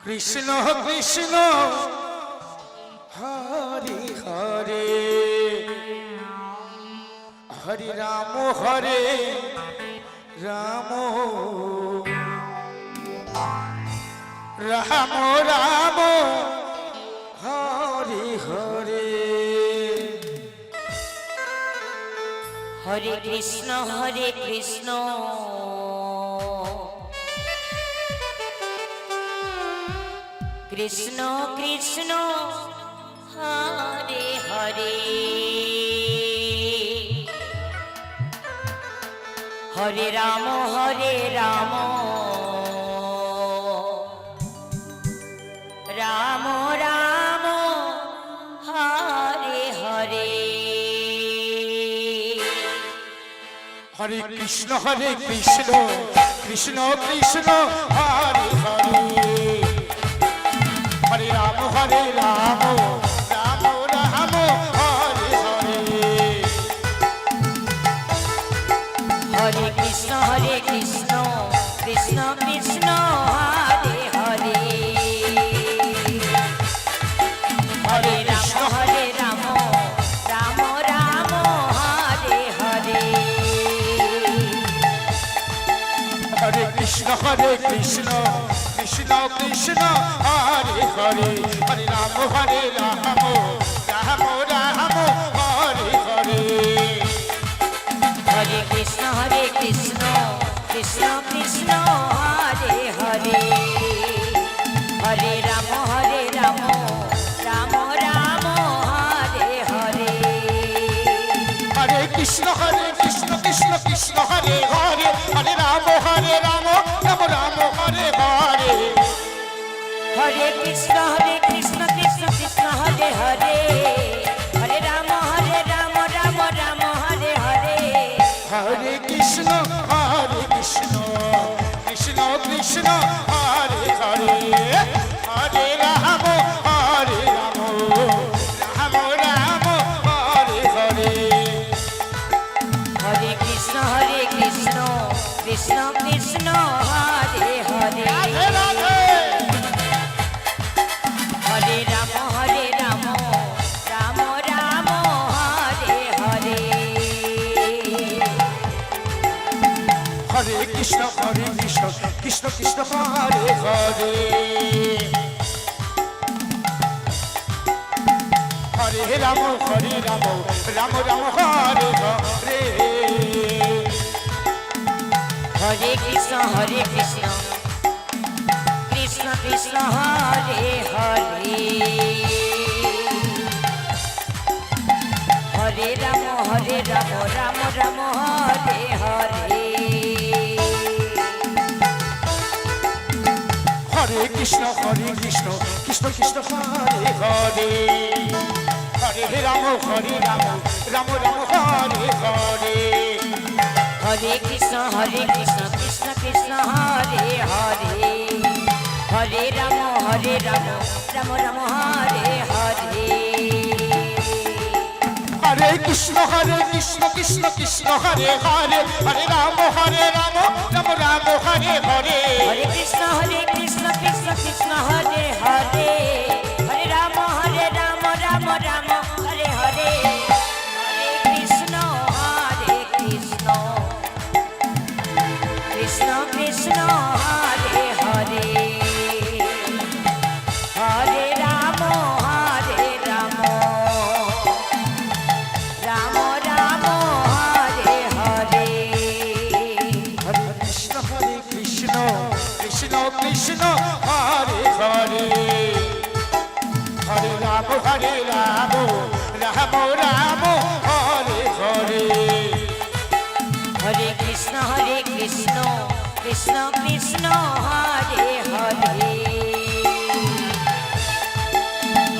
কৃষ্ণ কৃষ্ণ হরে হরে হরে রাম রাম রাম রাম হরে হরে হরে কৃষ্ণ কৃষ্ণ কৃষ্ণ হরে হরে হরে রাম রাম রাম হরে হরে হরে কৃষ্ণ কৃষ্ণ কৃষ্ণ হরে হরে হরে রাম রাম রাম হরে হরে হরে কৃষ্ণ কৃষ্ণ কৃষ্ণ হরে হরে হরে রাম রাম রাম হরে হরে হরে কৃষ্ণ কৃষ্ণ কৃষ্ণ হরে হরে হরে রাম রাম রাম হরে হরে হরে কৃষ্ণ কৃষ্ণ কৃষ্ণ হরে হরে হরে রাম রাম রাম হরে হরে হরে কৃষ্ণ কৃষ্ণ হরে হরে হরে রাম রাম রাম হরে হরে হরে কৃষ্ণ কৃষ্ণ কৃষ্ণ হরে হরে হরে রাম রাম রাম হরে হরে হরে কৃষ্ণ কৃষ্ণ কৃষ্ণ হরে হরে হরে রাম রাম রাম হরে হরে হরে কৃষ্ণ কৃষ্ণ কৃষ্ণ হরে হরে রাধে রাধে হরে রাম রাম রাম হরে হরে হরে কৃষ্ণ কৃষ্ণ কৃষ্ণ হরে হরে হরে রাম রাম রাম হরে হরে হরে কৃষ্ণ কৃষ্ণ হরে হরে হরে রাম রাম রাম হরে হরে হরে কৃষ্ণ কৃষ্ণ কৃষ্ণ হরে হরে হরে রাম রাম রাম হরে হরে হরে কৃষ্ণ কৃষ্ণ হরে হরে হরে রাম রাম রাম হরে হরে হরে কৃষ্ণ কৃষ্ণ হরে হরে হরে রাম রাম রাম হরে হরে হরে কৃষ্ণ কৃষ্ণ হরে হরে হরে রাম রাম রাম হরে হরে হরে কৃষ্ণ কৃষ্ণ হরে হরে হরে রাম রাম রাম হরে হরে হরে কৃষ্ণ কৃষ্ণ কৃষ্ণ হরে হরে হরে রাম রাম রাম হরে হরে হরে কৃষ্ণ কৃষ্ণ হরে হরে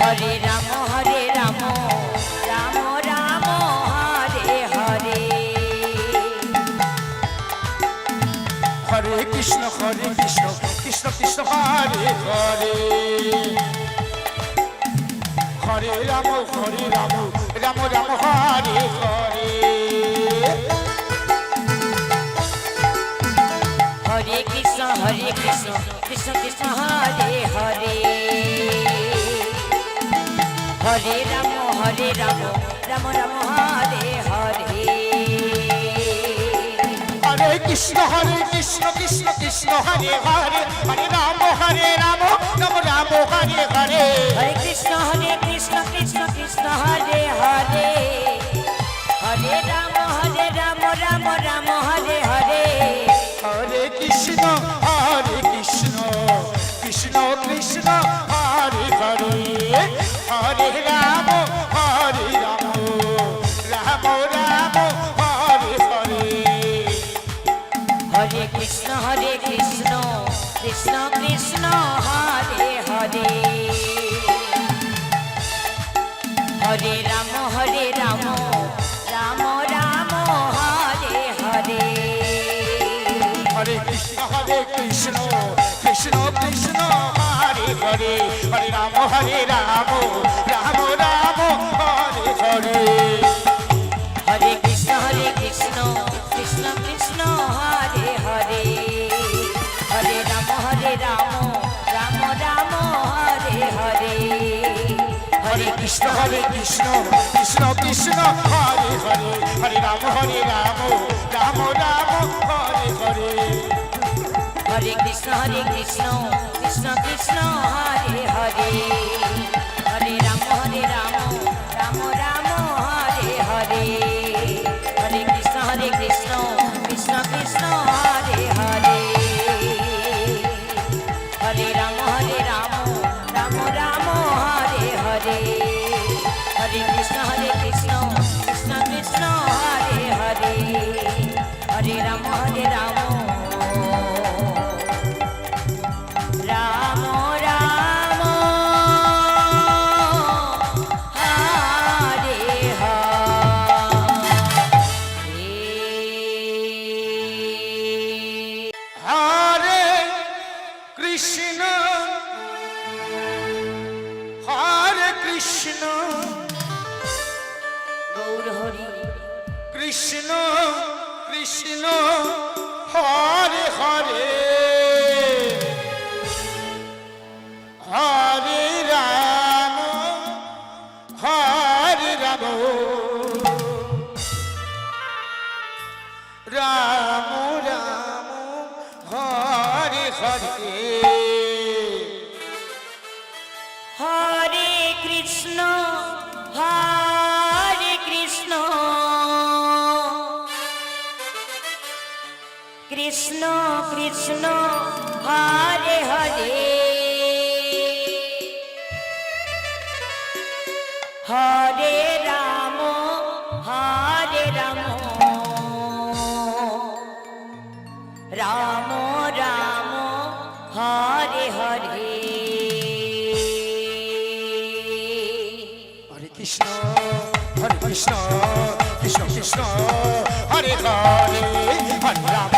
হরে রাম রাম রাম হরে হরে হরে কৃষ্ণ কৃষ্ণ কৃষ্ণ হরে হরে হরে রাম রাম রাম হরে হরে হরে কৃষ্ণ কৃষ্ণ কৃষ্ণ হরে হরে হরে রাম রাম রাম হরে হরে হরে কৃষ্ণ কৃষ্ণ কৃষ্ণ হরে হরে হরে রাম রাম রাম হরে হরে হরে কৃষ্ণ কৃষ্ণ কৃষ্ণ হরে হরে হরে রাম রাম রাম হরে হরে হরে কৃষ্ণ কৃষ্ণ কৃষ্ণ হরে হরে হরে রাম রাম রাম রাম হরে হরে হরে কৃষ্ণ কৃষ্ণ কৃষ্ণ হরে হরে হরে রাম রাম রাম হরে হরে হরে কৃষ্ণ কৃষ্ণ কৃষ্ণ হরে হরে হরে রাম রাম রাম রাম হরে হরে হরে কৃষ্ণ কৃষ্ণ কৃষ্ণ হরে হরে হরে রাম রাম রাম হরে হরে হরে কৃষ্ণ কৃষ্ণ কৃষ্ণ হরে হরে হরে রাম রাম রাম হরে হরে হরে কৃষ্ণ কৃষ্ণ কৃষ্ণ হরে হরে হরে রাম রাম রাম হরে হরে হরে কৃষ্ণ কৃষ্ণ কৃষ্ণ হরে হরে হরে রাম রাম রাম হরে হরে হরে কৃষ্ণ কৃষ্ণ কৃষ্ণ হরে হরে হরে রাম রাম রাম রাম হরে হরে হরে কৃষ্ণ গৌর হরি কৃষ্ণ কৃষ্ণ হরে হরে হরে রাম রাম রাম হরে হরে হরে কৃষ্ণ কৃষ্ণ কৃষ্ণ হরে হরে হরে রাম রাম রাম হরে হরে হরে কৃষ্ণ কৃষ্ণ কৃষ্ণ হরে হরে হরে রাম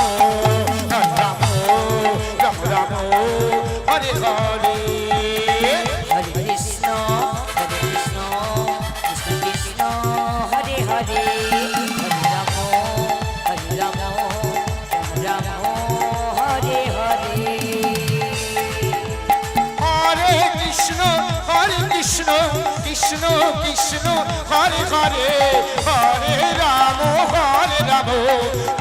রাম রাম হরে হরে হরে কৃষ্ণ কৃষ্ণ কৃষ্ণ হরে হরে হরে রাম রাম রাম হরে হরে হরে কৃষ্ণ কৃষ্ণ কৃষ্ণ হরে হরে হরে রাম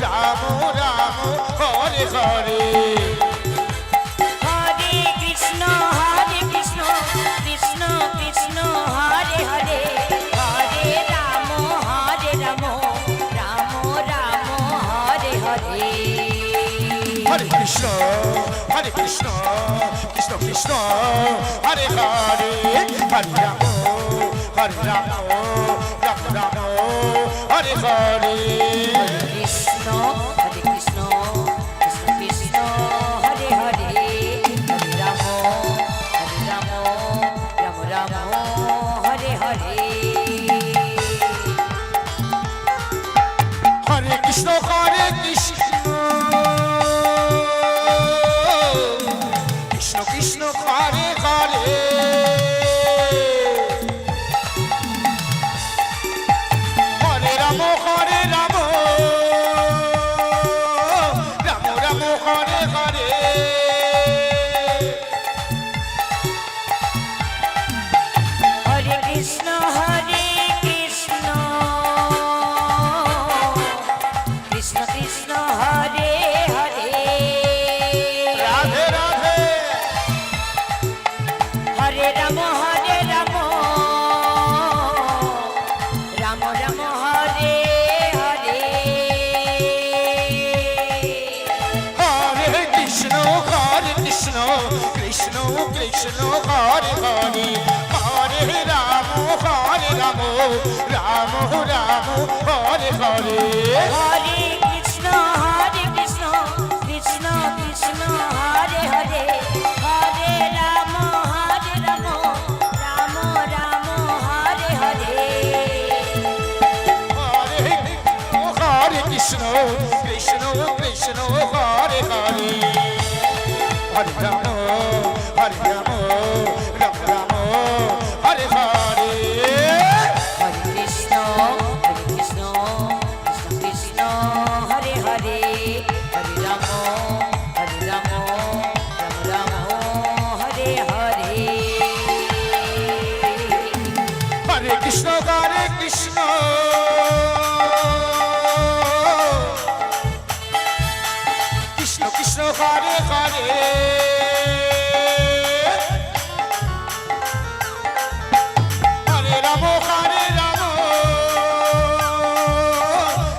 রাম রাম হরে হরে হরে কৃষ্ণ কৃষ্ণ কৃষ্ণ হরে হরে হরে রাম রাম রাম হরে হরে হরে কৃষ্ণ কৃষ্ণ কৃষ্ণ হরে হরে হরে রাম রাম রাম হরে হরে কৃষ্ণ কৃষ্ণ কৃষ্ণ হরে হরে হরে রাম রাম হরে হরে হরে কৃষ্ণ কৃষ্ণ কৃষ্ণ হরে হরে হরে রাম রাম রাম হরে হরে কৃষ্ণ হরে হরে হরে রাম রাম রাম হরে হরে হরে কৃষ্ণ কৃষ্ণ কৃষ্ণ হরে হরে হরে রাম রাম রাম হরে হরে হরে কৃষ্ণ কৃষ্ণ কৃষ্ণ হরে হরে হরে রাম রাম রাম হরে হরে হরে কৃষ্ণ কৃষ্ণ কৃষ্ণ হরে হরে হরে রাম রাম রাম হরে হরে হরে কৃষ্ণ কৃষ্ণ কৃষ্ণ হরে হরে হরে রাম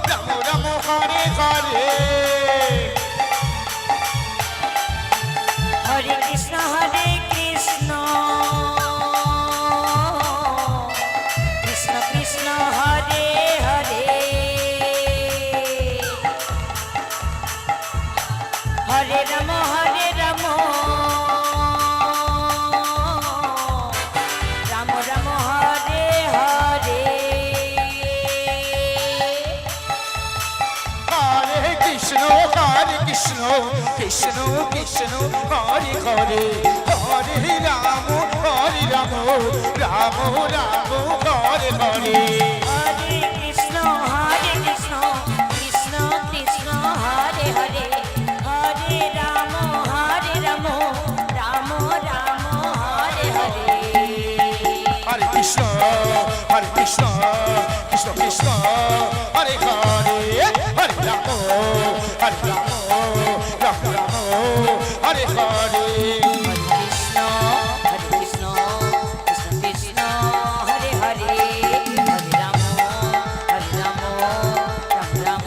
রাম রাম হরে হরে হরে কৃষ্ণ কৃষ্ণ কৃষ্ণ হরে হরে হরে রাম রাম রাম হরে হরে হরে কৃষ্ণ কৃষ্ণ কৃষ্ণ কৃষ্ণ হরে হরে হরে রাম রাম রাম হরে হরে হরে কৃষ্ণ কৃষ্ণ কৃষ্ণ হরে হরে হরে রাম রাম রাম হরে হরে হরে কৃষ্ণ কৃষ্ণ কৃষ্ণ হরে হরে হরে রাম রাম রাম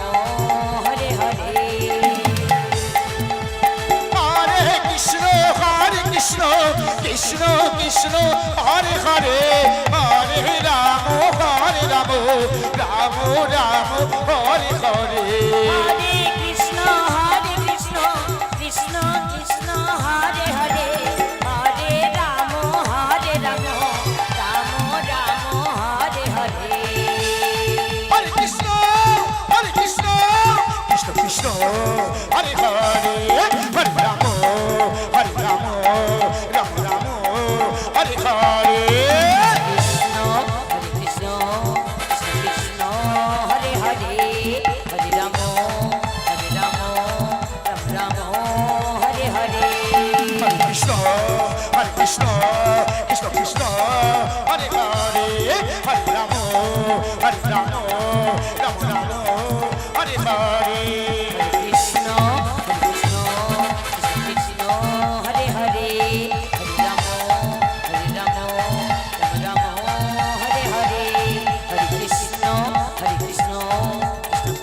হরে হরে কৃষ্ণ কৃষ্ণ কৃষ্ণ হরে হরে হরে রাম রাম হরে হরে হরে কৃষ্ণ কৃষ্ণ কৃষ্ণ হরে হরে হরে রাম রাম রাম হরে হরে হরে কৃষ্ণ কৃষ্ণ কৃষ্ণ হরে হরে হরে রাম রাম হরে হরে হরে কৃষ্ণ কৃষ্ণ কৃষ্ণ হরে হরে হরে রাম রাম রাম হরে হরে কৃষ্ণ কৃষ্ণ হরে হরে হরে রাম রাম হরে হরে হরে কৃষ্ণ কৃষ্ণ কৃষ্ণ হরে হরে হরে রাম রাম রাম হরে হরে কৃষ্ণ কৃষ্ণ হরে হরে হরে রাম রাম হরে হরে হরে কৃষ্ণ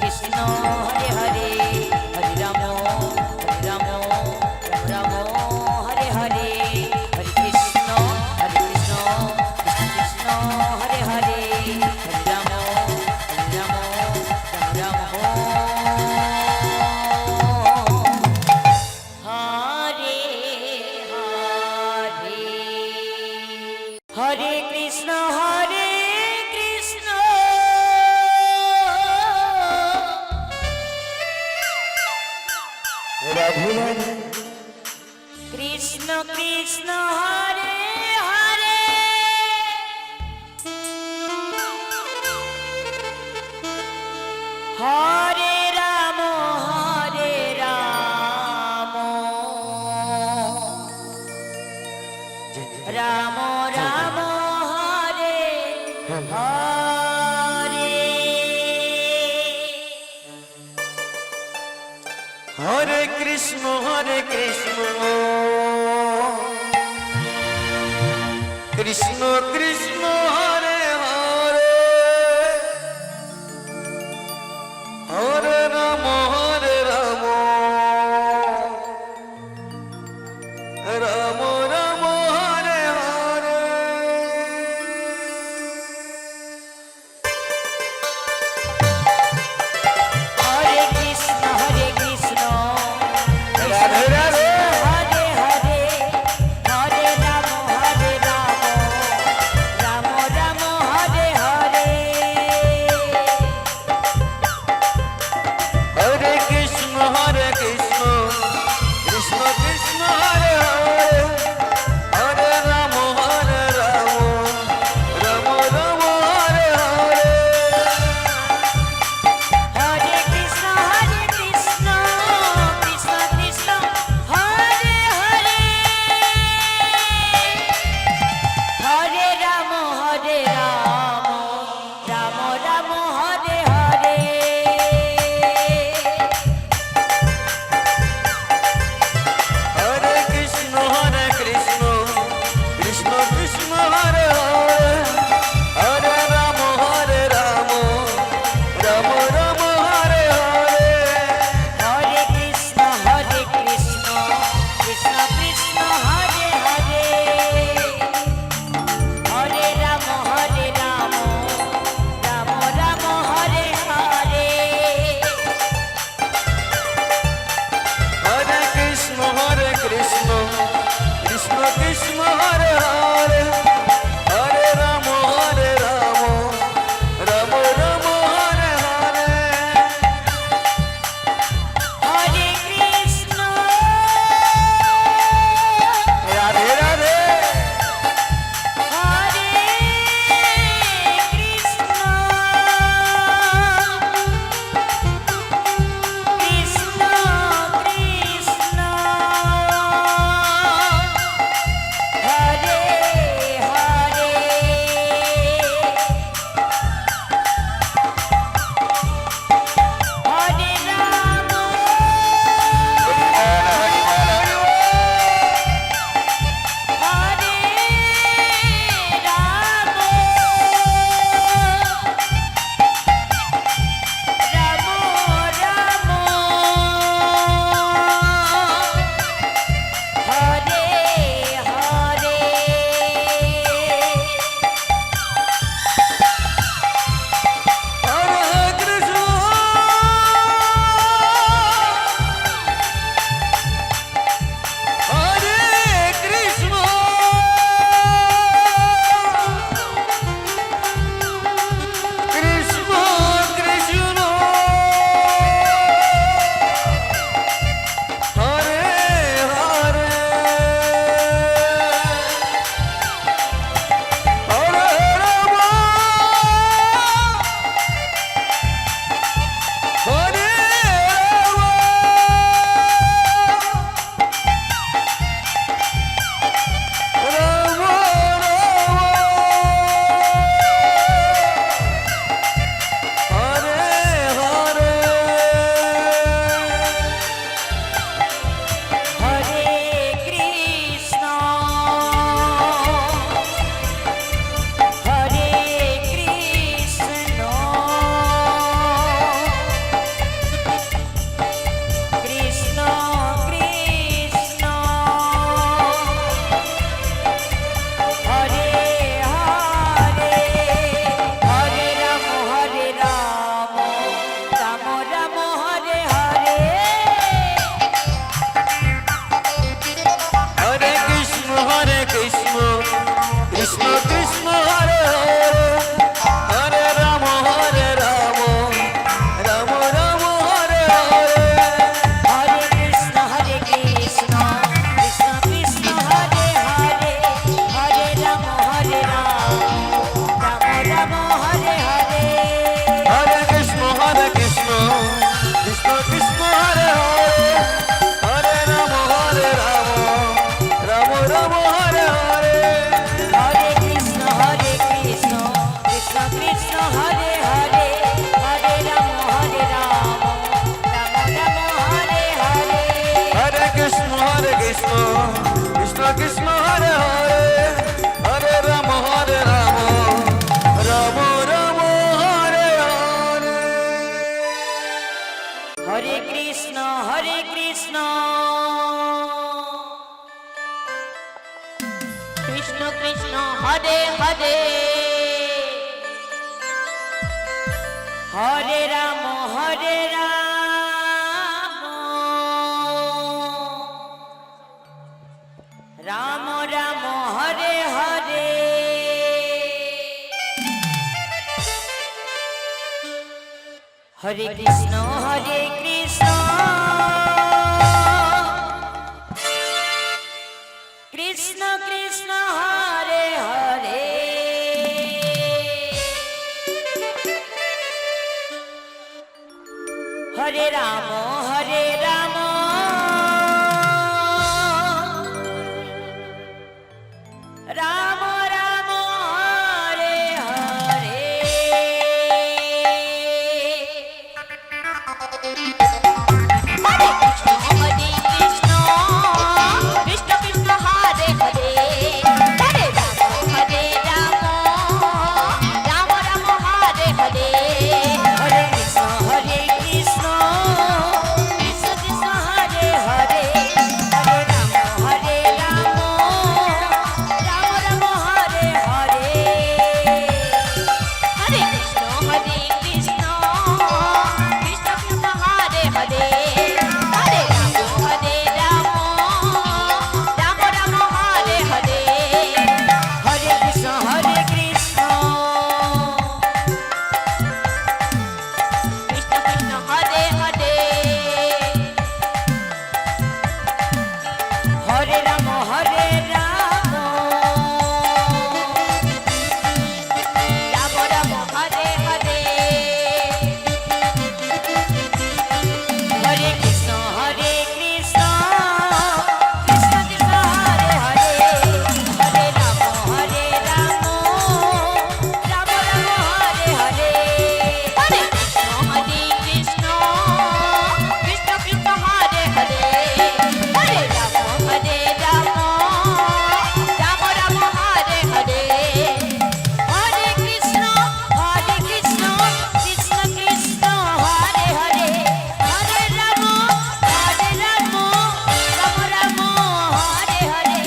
কৃষ্ণ হরে হরে হরে রাম রাম হরে হরে হরে কৃষ্ণ কৃষ্ণ হরে হরে হরে রাম রাম হরে হরে হরে কৃষ্ণ কৃষ্ণ কৃষ্ণ হরে হরে হরে রাম রাম রাম হরে হরে হরে কৃষ্ণ কৃষ্ণ কৃষ্ণ হরে হরে হরে রাম রাম রাম হরে হরে হরে রাম রাম রাম হরে হরে হরে কৃষ্ণ কৃষ্ণ কৃষ্ণ হরে হরে হরে রাম রাম রাম হরে হরে হরে কৃষ্ণ কৃষ্ণ কৃষ্ণ হরে হরে হরে রাম রাম রাম হরে হরে হরে কৃষ্ণ কৃষ্ণ কৃষ্ণ হরে হরে হরে রাম রাম রাম হরে হরে হরে কৃষ্ণ কৃষ্ণ কৃষ্ণ হরে হরে হরে রাম রাম রাম হরে হরে হরে কৃষ্ণ কৃষ্ণ কৃষ্ণ হরে হরে হরে রাম রাম রাম হরে হরে হরে কৃষ্ণ কৃষ্ণ কৃষ্ণ হরে হরে হরে রাম রাম রাম হরে হরে হরে কৃষ্ণ কৃষ্ণ কৃষ্ণ হরে হরে হরে রাম রাম রাম হরে হরে হরে কৃষ্ণ কৃষ্ণ কৃষ্ণ হরে হরে হরে রাম রাম রাম হরে হরে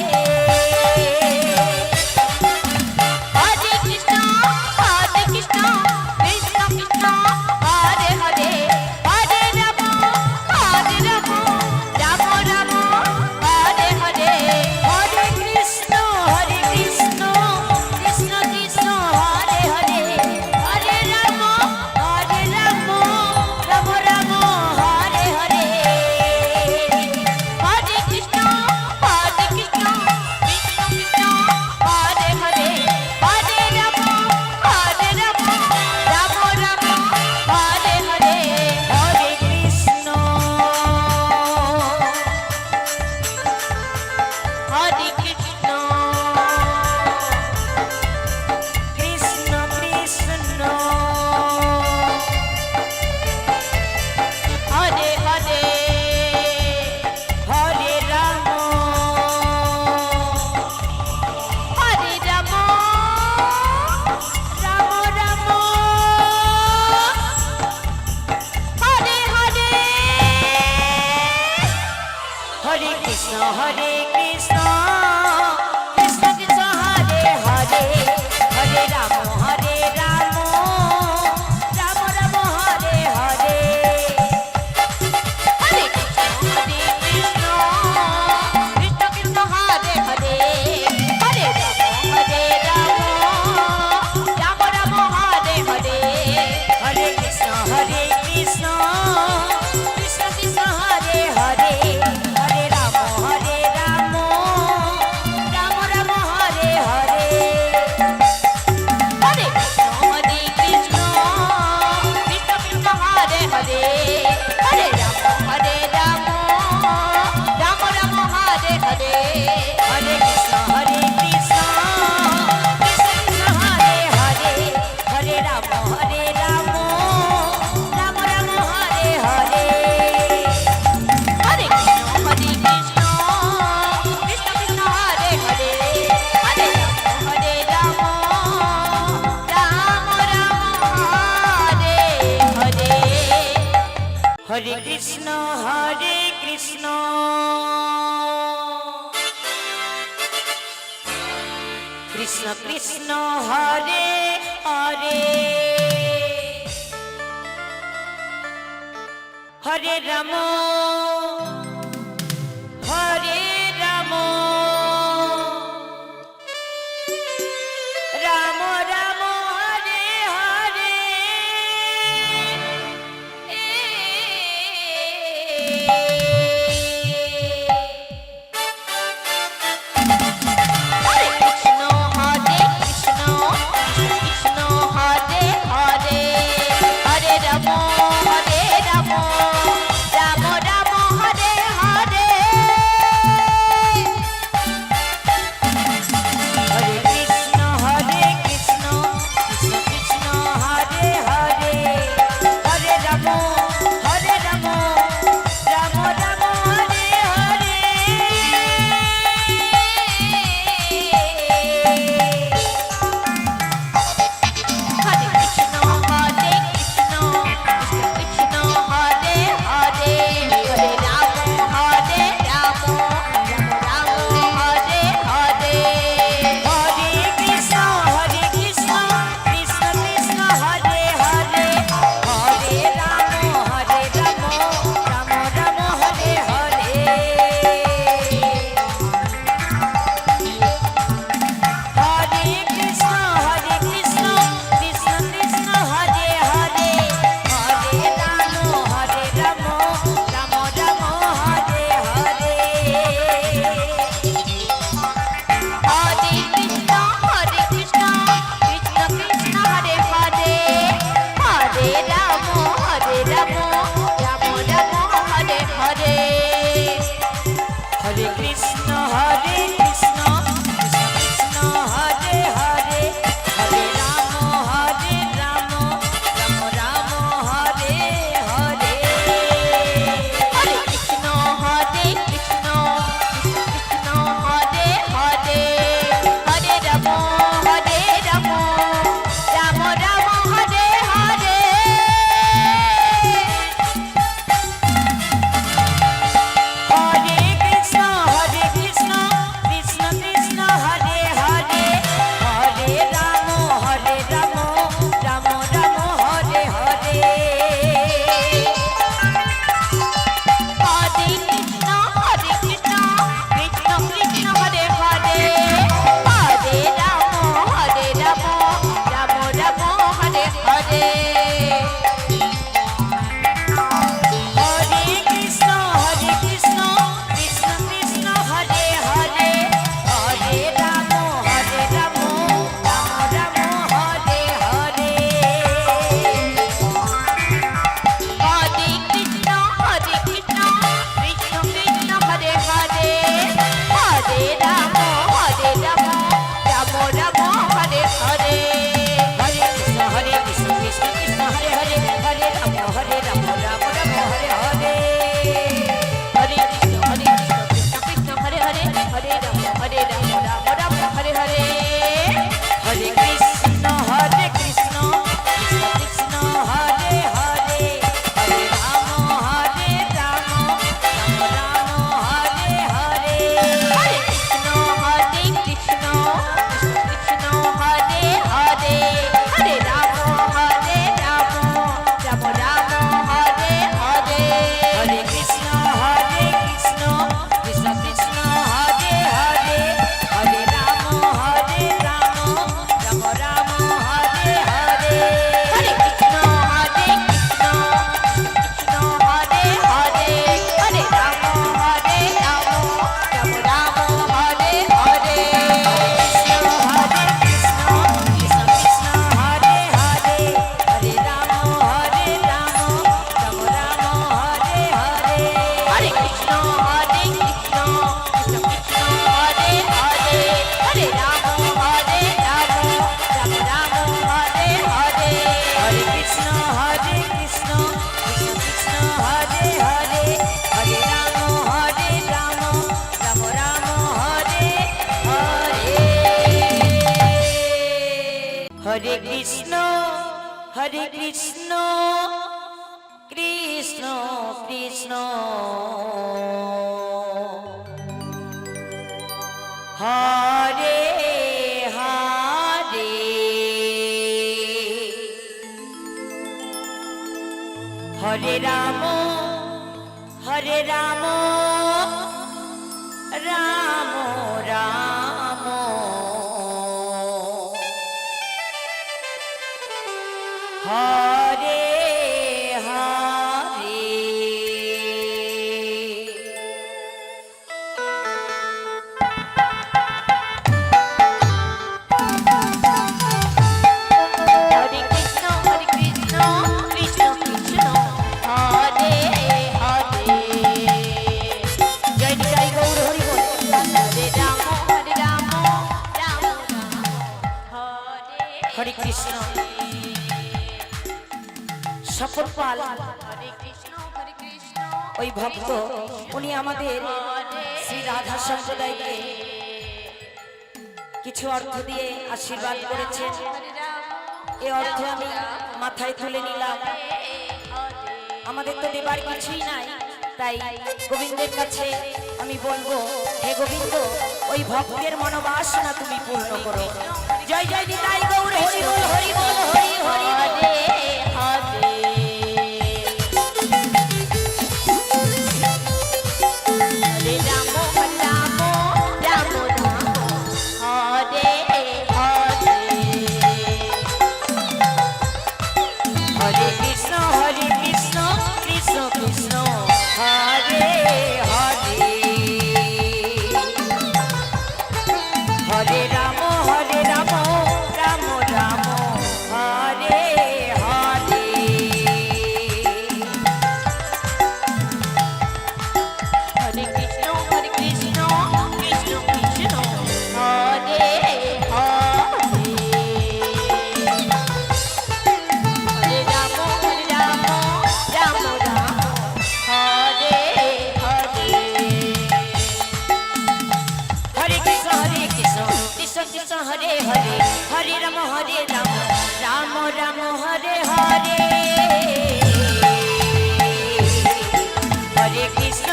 হরে কৃষ্ণ কৃষ্ণ কৃষ্ণ হরে হরে হরে রাম রাম রাম হরে হরে হরে কৃষ্ণ কৃষ্ণ কৃষ্ণ হরে হরে হরে রাম রাম রাম হরে হরে হরে কৃষ্ণ কৃষ্ণ কৃষ্ণ হরে হরে হরে রাম রাম হরে হরে হরে কৃষ্ণ কৃষ্ণ কৃষ্ণ হরে হরে হরে রাম রাম রাম হরে হরে হরে কৃষ্ণ কৃষ্ণ কৃষ্ণ হরে হরে হরে রাম রাম রাম হরে হরে হরে কৃষ্ণ কৃষ্ণ কৃষ্ণ হরে হরে হরে রাম রাম হরে হরে হরে কৃষ্ণ কৃষ্ণ কৃষ্ণ হরে হরে হরে রাম রাম হরে হরে হরে কৃষ্ণ কৃষ্ণ কৃষ্ণ হরে হরে হরে রাম রাম রাম হরে হরে হরে কৃষ্ণ কৃষ্ণ কৃষ্ণ হরে হরে হরে রাম রাম রাম হরে হরে হরে কৃষ্ণ কৃষ্ণ কৃষ্ণ হরে হরে হরে রাম রাম হরে হরে হরে কৃষ্ণ কৃষ্ণ কৃষ্ণ হরে হরে হরে রাম হরে Ram Ram Ram Hare Hare Hare Krishna Krishna Krishna Hare Hare Hare Ram Ram Ram Hare Hare Hare Krishna Krishna Krishna Hare Hare Hare Ram Ram Ram Hare Hare Hare Krishna Krishna Krishna Hare Hare Hare Ram Ram Ram Hare Hare Hare Krishna Krishna Krishna Hare Hare Hare Ram Ram Ram Hare Hare Hare Krishna Krishna Krishna Hare Hare Hare Ram Ram Ram Hare Hare Hare Krishna Krishna Krishna Hare Hare Hare Ram Ram Ram Hare Hare Hare Krishna Krishna Krishna Hare Hare Hare Ram Ram Ram Hare Hare Hare Krishna Krishna Krishna Hare Hare Hare Ram Ram Ram Hare Hare Hare Krishna Krishna Krishna Krishna Hare Hare Hare Ram Ram Ram Hare Hare Hare Krishna Krishna Krishna Krishna Hare Hare Hare Ram Ram Ram Hare Hare Hare Krishna Krishna Krishna Krishna Hare Hare Hare Ram Ram Ram Hare Hare Hare Krishna Krishna Krishna Krishna Hare Hare Hare Ram Ram Ram Hare Hare Hare Krishna Krishna Krishna Hare Hare Hare Ram Ram Ram Hare Hare Hare Krishna Krishna Krishna Hare Hare Hare Ram Ram Hare Hare Hare Krishna Krishna Krishna Hare Hare Hare Ram Ram Ram Hare Hare Hare Krishna Krishna Krishna Hare Hare Hare Ram Ram Ram Hare Hare Hare Krishna Krishna Krishna Krishna Hare Hare Hare Ram Ram Ram Hare Hare Hare Krishna Krishna Krishna Hare Hare Hare Ram Ram Ram Hare Hare Krishna Krishna Krishna Krishna Hare Hare Hare Ram Ram Ram Hare Hare Hare Krishna Krishna Krishna Krishna Hare Hare Hare Ram Ram Ram Hare Hare Hare Krishna Krishna Krishna Krishna Hare Hare Hare Ram Ram Ram Hare Hare Hare Krishna Krishna Krishna Hare Hare Hare Ram Ram Ram Hare Hare. Hare Krishna, Krishna Krishna, Hare Hare. জয় জয় গৌর হরি বল। Hare Rama, Rama Rama, Hare হরে কৃষ্ণ। সকল পাল Hare Krishna, ওই ভক্ত উনি আমাদের শ্রী রাধা সম্প্রদায়কে কিছু অর্থ দিয়ে আশীর্বাদ করেছেন। এই অর্থ আমি মাথায় তুলে নিলাম। আমাদের তো দেবার কিছুই নাই, তাই গোবিন্দের কাছে আমি বলবো, হে গোবিন্দ, ওই ভক্তের মনোবাসনা তুমি পূর্ণ করো। জয় জয় নিতাই গৌর হরি বল, হরি বল, হরি হরি বল। Hare Rama, Rama Rama, Hare Hare. হরে কৃষ্ণ কৃষ্ণ কৃষ্ণ হরে হরে। হরে Ram Ram Ram Hare Hare. Hare Krishna, Krishna Krishna, Hare Hare. Hare Rama, Rama Rama, Hare Hare. হরে কৃষ্ণ কৃষ্ণ কৃষ্ণ হরে হরে। হরে রাম রাম রাম হরে হরে। হরে কৃষ্ণ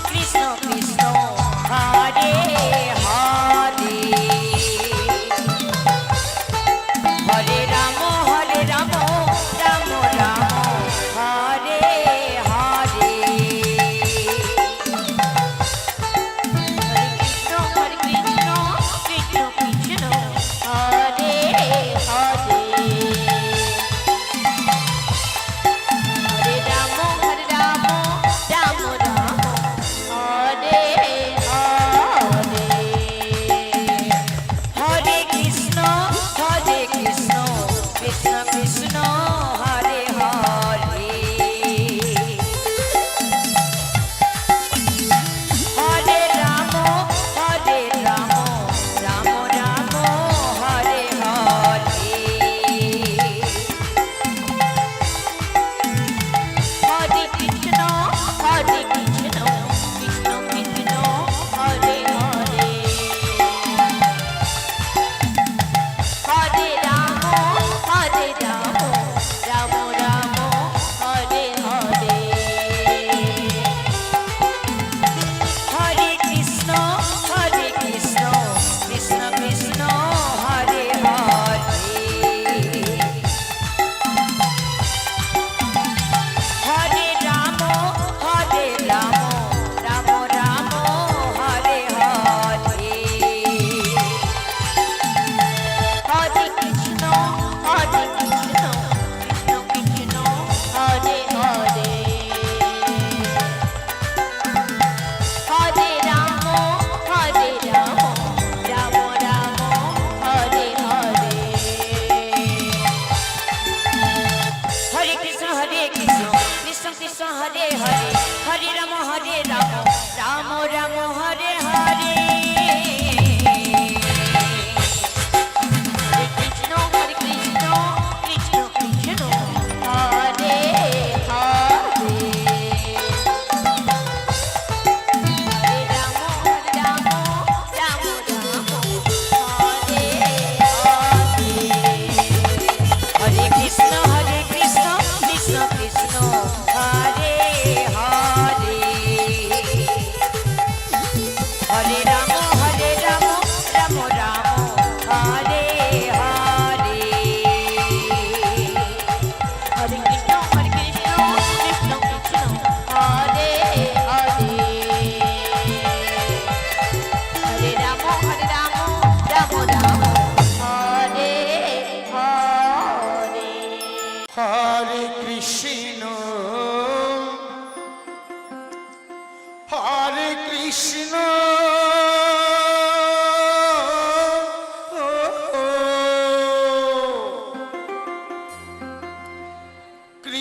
কৃষ্ণ কৃষ্ণ হরে হরে। হরে Ram Ram Ram Hare Hare. Hare Krishna, Krishna Krishna, Hare Hare. Hare Rama, Rama Rama, Hare Hare. হরে কৃষ্ণ কৃষ্ণ কৃষ্ণ হরে হরে। হরে Ram Ram Ram Hare Hare. Hare Krishna, Krishna Krishna, Hare Hare. Hare Rama,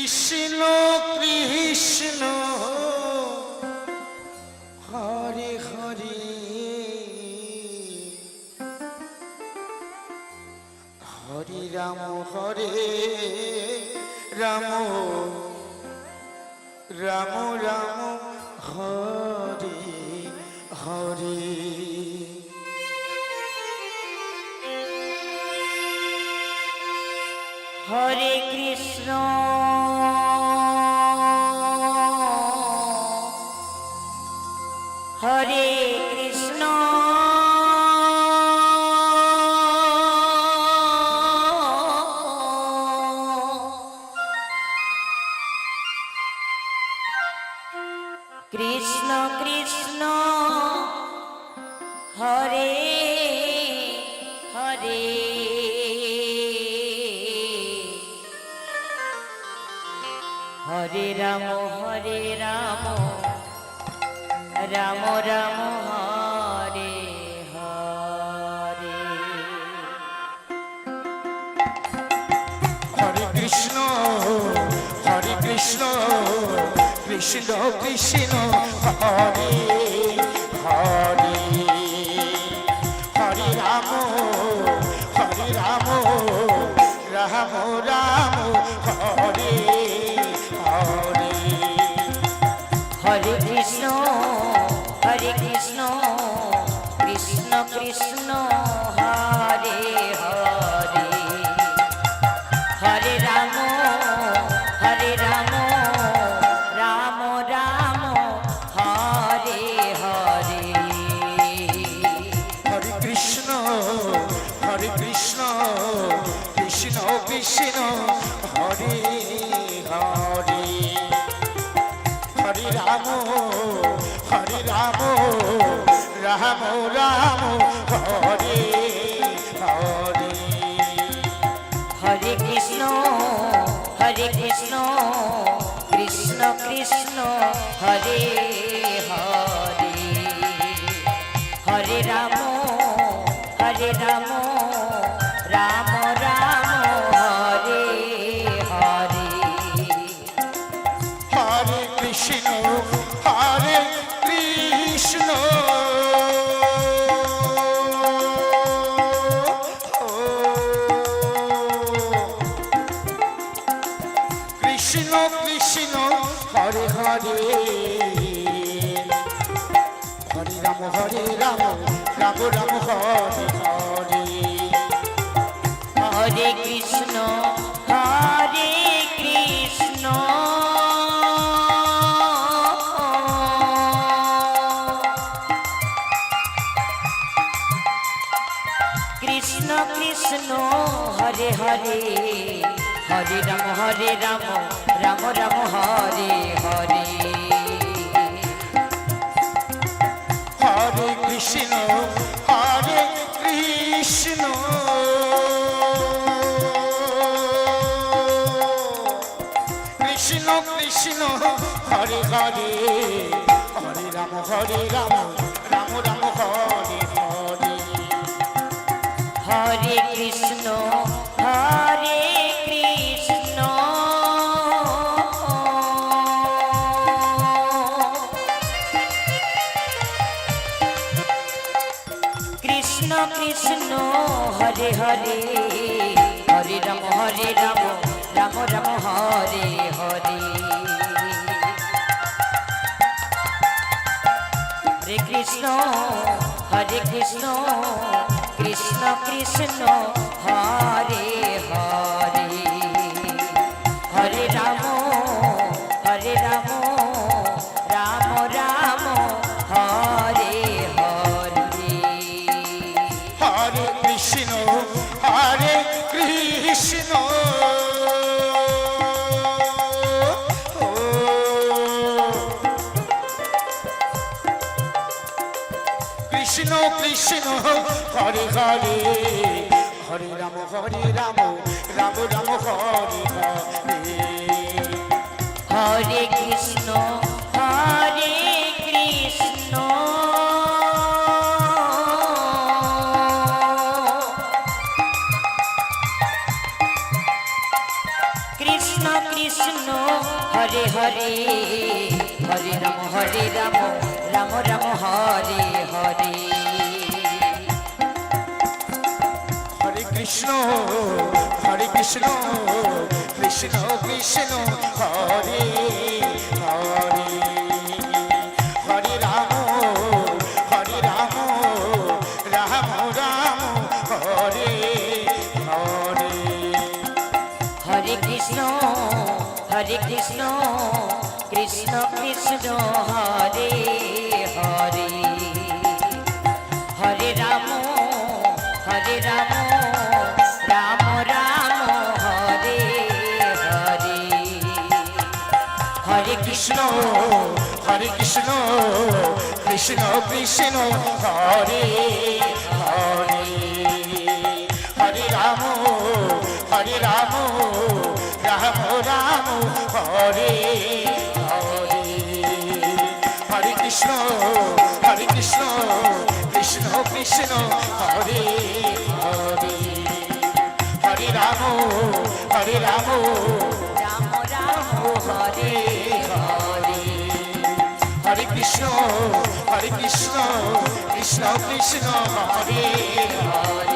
Krishna Krishna Hare Hare Hare Ram Ram Ram Hare Hare Hare Krishna হরে কৃষ্ণ কৃষ্ণ কৃষ্ণ হরে হরে হরে রাম রাম রাম হরে হরে হরে কৃষ্ণ কৃষ্ণ কৃষ্ণ হরে হরে হরে রাম রাম রাম হরে হরে হরে কৃষ্ণ কৃষ্ণ কৃষ্ণ হরে হরে হরে রাম রাম রাম হরে হরে হরে কৃষ্ণ কৃষ্ণ কৃষ্ণ হরে হরে হরে রাম রাম রাম হরে হরে হরে কৃষ্ণ কৃষ্ণ কৃষ্ণ হরে হরে হরে রাম রাম রাম হরে হরে হরে কৃষ্ণ কৃষ্ণ কৃষ্ণ হরে হরে হরে রাম রাম রাম হরে হরে হরে কৃষ্ণ কৃষ্ণ কৃষ্ণ হরে হরে হরে রাম রাম রাম হরে হরে হরে কৃষ্ণ কৃষ্ণ কৃষ্ণ হরে হরে হরে রাম রাম রাম হরে হরে হরে কৃষ্ণ কৃষ্ণ কৃষ্ণ হরে হরে হরে রাম রাম রাম হরে হরে হরে কৃষ্ণ কৃষ্ণ কৃষ্ণ হরে হরে হরে রাম রাম রাম হরে হরে হরে কৃষ্ণ কৃষ্ণ কৃষ্ণ কৃষ্ণ হরে হরে হরে রাম রাম রাম হরে হরে হরে কৃষ্ণ কৃষ্ণ কৃষ্ণ কৃষ্ণ হরে হরে হরে রাম রাম রাম হরে হরে হরে কৃষ্ণ কৃষ্ণ কৃষ্ণ হরে হরে হরে রাম রাম রাম হরে হরে হরে কৃষ্ণ কৃষ্ণ কৃষ্ণ হরে হরে হরে রাম রাম রাম হরে হরে হরে কৃষ্ণ কৃষ্ণ কৃষ্ণ হরে হরে হরে রাম রাম রাম হরে হরে হরে কৃষ্ণ কৃষ্ণ কৃষ্ণ হরে হরে হরে রাম রাম রাম হরে হরে হরে কৃষ্ণ কৃষ্ণ কৃষ্ণ হরে হরে